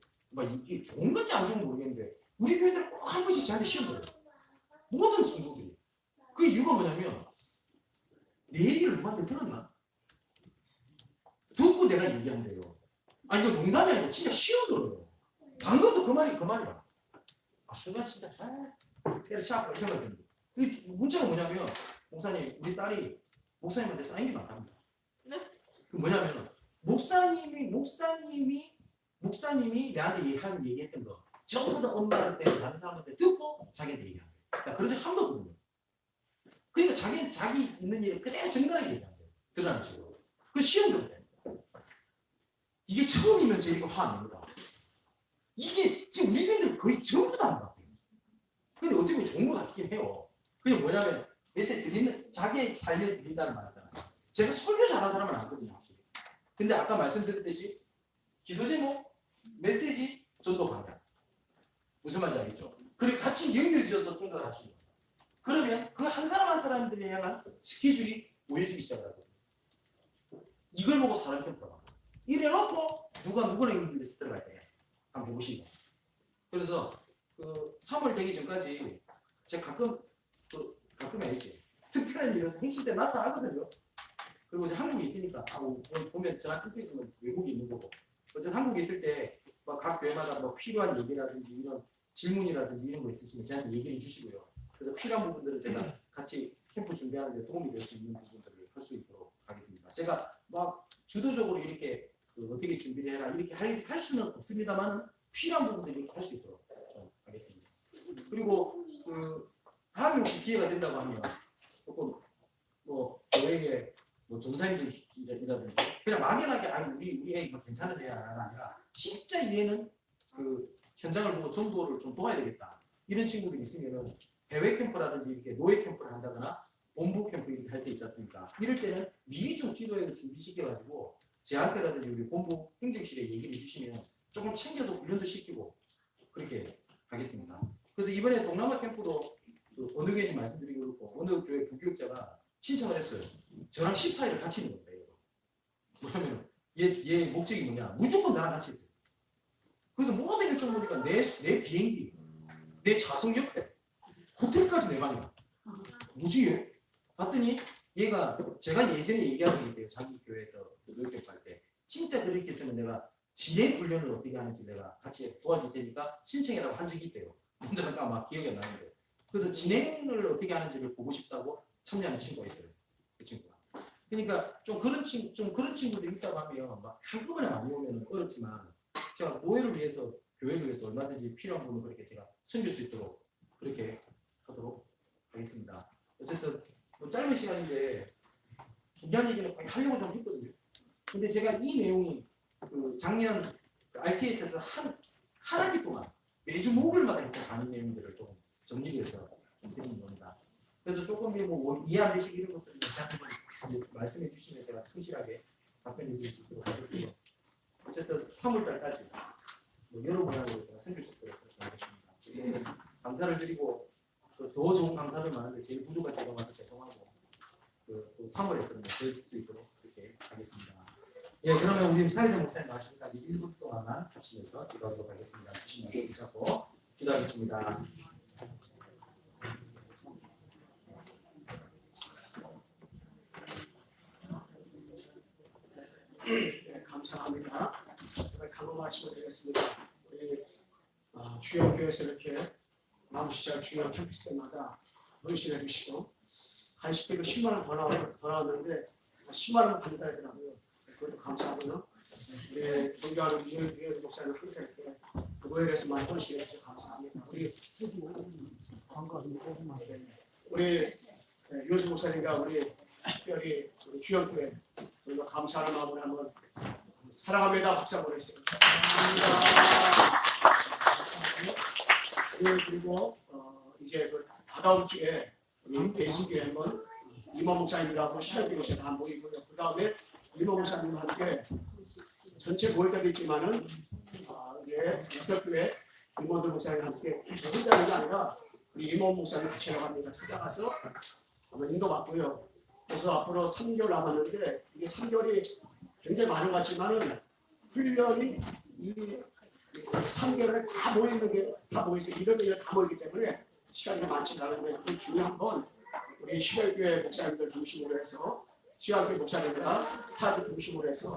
이게 좋은 건지 안 좋은 건 모르겠는데 우리 교인들은 꼭 한 번씩 저한테 시험 들어요. 모든 성도들이. 그 이유가 뭐냐면 내 얘기를 누구한테 들었나? 듣고 내가 얘기한대요. 아니 이거 농담이 아니고 진짜 시험 들어요. 방금도 그 말이야. 순간 진짜 때려 치아고 이 생각이 듭니다. 이 문제가 뭐냐면 목사님 우리 딸이 목사님한테 쌓인 게 많답니다.
네?
그 뭐냐면 목사님이 나한테 얘기했던 거 전부 다 엄마한테 다른 사람한테 듣고 자기한테 얘기하는 거예요. 그러니까 그런 적 한 번도 없는 거예요. 그러니까 자기는 자기 있는 일을 그대로 정당하게 얘기하는 거예요. 드러나는 식으로. 그 시험 들어요. 이게 처음이면 저희가 화 안 냅니다. 이게 지금 우리 교인들 거의 전부 다 안 같아요. 근데 어떻게 보면 좋은 것 같긴 해요. 그게 뭐냐면 메시지 드리는 자기의 삶에 드린다는 말 있잖아요. 제가 설교 잘하는 사람은 아니거든요. 확실히. 근데 아까 말씀드렸듯이 기도 제목, 메시지, 전도 방향. 무슨 말인지 알겠죠? 그리고 같이 연결지어서 생각을 하시는 거예요. 그러면 그 한 사람 한 사람들에 향한 스케줄이 모여지기 시작하거든요. 이걸 보고 사람 평가가. 이래놓고 누가 누구랑 연결해서 들어갈 때 한번 해보시죠. 그래서 그 3월 되기 전까지 제가 가끔 아니지 특별한 일에서 행실 때 나타나거든요. 그리고 이제 한국에 있으니까 보면 저랑 함께 있으면 외국에 있는 거고 어쨌든 한국에 있을 때 각 교회마다 필요한 얘기라든지 이런 질문이라든지 이런 거 있으시면 저한테 얘기를 해주시고요. 그래서 필요한 부분들은 제가 같이 캠프 준비하는 데 도움이 될 수 있는 부분들을 할 수 있도록 하겠습니다. 제가 주도적으로 이렇게 어떻게 준비를 해라 이렇게 할 수는 없습니다만은 필요한 부분들 이렇게 할 수 있도록 하겠습니다. 그리고 다음에 혹시 기회가 된다고 하면 조금 교회에 전사님들이라든지 그냥 막연하게 우리 애 괜찮은 애야가 아니라 진짜 얘는 현장을 보고 전도를 좀 도와야 되겠다 이런 친구들이 있으면은 해외 캠프라든지 이렇게 노예 캠프를 한다거나 본부 캠프 이렇게 할 때 있지 않습니까? 이럴 때는 미리 좀 기도해서 준비시켜가지고 제한테라든지 우리 본부 행정실에 얘기를 해주시면 조금 챙겨서 훈련도 시키고 그렇게 하겠습니다. 그래서 이번에 동남아 캠프도 어느 교회님 말씀드리고 그렇고 어느 교회 부교육자가 신청을 했어요. 저랑 14일을 같이 있는 겁니다. 뭐냐면 얘 목적이 뭐냐 무조건 나랑 같이 있어요. 그래서 모든 일정 보니까 내 비행기 내 좌석 옆에 호텔까지 내 방이야. 뭐지 얘? 봤더니 얘가 제가 예전에 얘기하던 게 있대요. 자기 교회에서 노역교육할 때 진짜 그렇게 했으면 내가 진행 훈련을 어떻게 하는지 내가 같이 도와줄 테니까 신청이라고 한 적이 있대요. 먼저 아마 기억이 안 나는데 그래서 진행을 어떻게 하는지를 보고 싶다고 참여하는 친구가 있어요. 그 친구가. 그러니까 좀 그런 친구들이 있다고 하면 막 한꺼번에 많이 오면 어렵지만 제가 모회를 위해서 교회를 위해서 얼마든지 필요한 부분을 그렇게 제가 섬길 수 있도록 그렇게 하도록 하겠습니다. 어쨌든 뭐 짧은 시간인데 중요한 얘기는 거의 하려고 좀 했거든요. 근데 제가 이 내용이 그 작년 RTS에서 한 학기 동안 매주 목요일마다 이렇게 가는 내용들을 좀 정리를 해서 좀 드리는 겁니다. 그래서 조금 뭐 이해 안 되시기 이런 것들은 자꾸 말씀해 주시면 제가 충실하게 답변해 드릴 수 있도록 하겠고요. 어쨌든 3월달까지 뭐 여러 모양으로 제가 섬길 수 있도록 하겠습니다. 이제 감사를 드리고 더 좋은 강사들 많은데 제일 부족한 제가 와서 죄송하고 또 3월에 그러면 더 있을 수 있도록 그렇게 하겠습니다. 예, 그러면 우리 사회자 목사님 나오시기까지 1분 동안만 합심해서 기도하도록 하겠습니다. 주신 말씀 붙잡고 기도하겠습니다.
네, 감사합니다. 간호 말씀을 드리겠습니다. 우리 주영교회에서 이렇게 남시절 주영 캠프스 때마다 헌신해 주시고 간식비도 10만 원 더 나왔는데 10만 원 받는다 하더라고요. 그것도 감사하고요. 우리 존경하는 이현주 목사님 항상 이렇게 모여서 많이 헌신해 주셔서 감사합니다. 우리 이현주 목사님과 우리 특별히 우리 주영교회 우리가 감사하는 마음으로 한번 사랑합니다. 박수 한번 해주세요. 그리고 이제 그 다다음 주에 우리 배수교회 한번 이모 목사님이라고 시간이 오셔서 다 모이고요. 그 다음에 이모 목사님과 함께 전체 모일 때도 있지만은 이제 여섯교회 이모들 목사님과 함께 저 혼자는 게 아니라 우리 이모 목사님 같이 나갑니다. 찾아가서 한번 인도받고요. 그래서 앞으로 3개월 남았는데 이게 3개월이 굉장히 많은 것 같지만은 훈련이 이 3개월에 다 모이는 게 다 모여서 200명이 다 모이기 때문에 시간이 많지 않은데 그 중에 한번 우리 시골교회 목사님들 중심으로 해서 시골교회 목사님과 사람들 중심으로 해서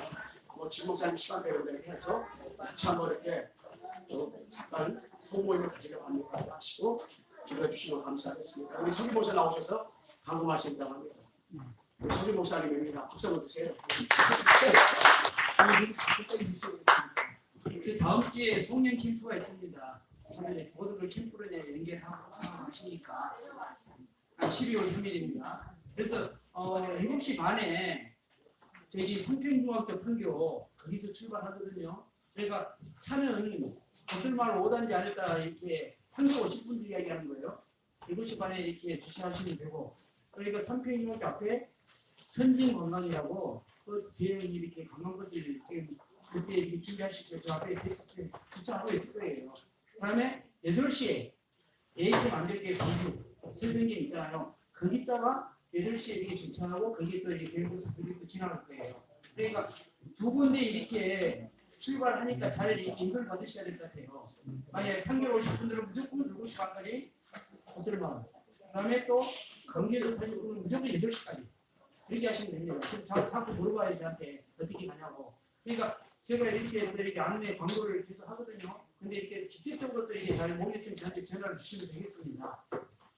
뭐 지목사님 시간 되는 대로 해서 같이 한번 이렇게 잠깐 소모임을 가지려고 합니다. 하시고 기도해 주시면 감사하겠습니다. 우리 서기 목사 나오셔서 강구하신다고 합니다. 우리 서기 목사님입니다. 박수 한번 주세요.
그 다음 주에 송년 캠프가 있습니다. 그러면 모든 걸 캠프로 연결하고 하시니까 12월 3일입니다. 그래서 7시 반에 저기 성평중학교 판교 거기서 출발하거든요. 그러니까 차는 거슬마을 5단지 안에다 이렇게 판교 50분 이야기하는 거예요. 7시 반에 이렇게 주차하시면 되고, 그러니까 성평중학교 앞에 선진관광이라고 버스 대형이 이렇게 관광버스를 지금 그때 준비하시고 저 앞에 주차하고 있을 거예요. 그 다음에 8시에 ATM 안전교회 광주 세승길 있잖아요. 거기다가 8시에 이렇게 주차하고 거기에 또 이렇게 대형버스들이 또 지나갈 거예요. 그러니까 두 군데 이렇게 출발하니까 잘 이렇게 인도를 받으셔야 될 것 같아요. 만약에 판교로 오실 분들은 무조건 7시 반까지 호텔만. 그 다음에 또 경기에서 타실 분은 무조건 8시까지. 그렇게 하시면 됩니다. 자꾸 물어봐요, 저한테 어떻게 가냐고. 그러니까 제가 이렇게 안내 광고를 계속 하거든요. 근데 이렇게 직접적으로 또 이게 잘 모르겠으면 저한테 전화를 주시면 되겠습니다.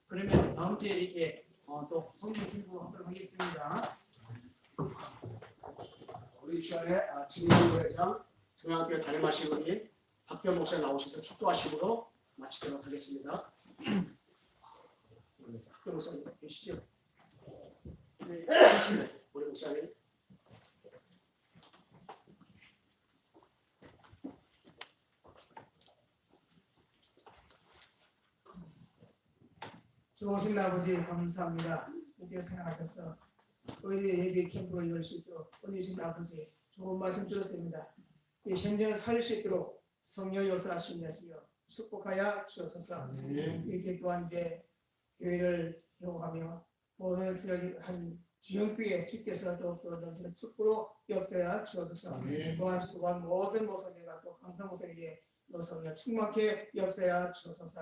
그러면 다음 주에 이렇게 또 성령 캠프 하도록 하겠습니다.
우리 시간에 진리교회장 동양교회 담임하신 분이 박경 목사 나오셔서 축도하심으로 마치도록 하겠습니다. 박경 목사님 계시죠? 네. 우리 목사님.
좋으신 아버지 감사합니다. 이렇게 생각하셔서 의뢰 예배 캠프를 열 수 있도록 은혜신 아버지 좋은 말씀 들었습니다. 이 현장을 살릴 수 있도록 성령 역사하시면서 축복하여 주옵소서. 이렇게 또한 이제 교회를 세워가며 모든 수련을 한 주영교회 주께서 더욱더 축복으로 역사하여 주옵소서. 또한 수고한 모든 목사님과 또 강사 목사님에게 노성을 충만케 역사하여 주옵소서.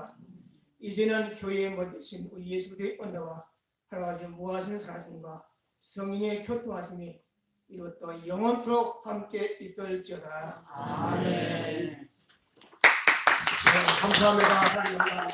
이제는 교회의 머리신 우리 예수 그리스도의 은혜와 하나님 무하신 사랑과 성령의 교통하심이 이것도 영원토록 함께 있을지어다.
아멘.
감사합니다.
감사합니다.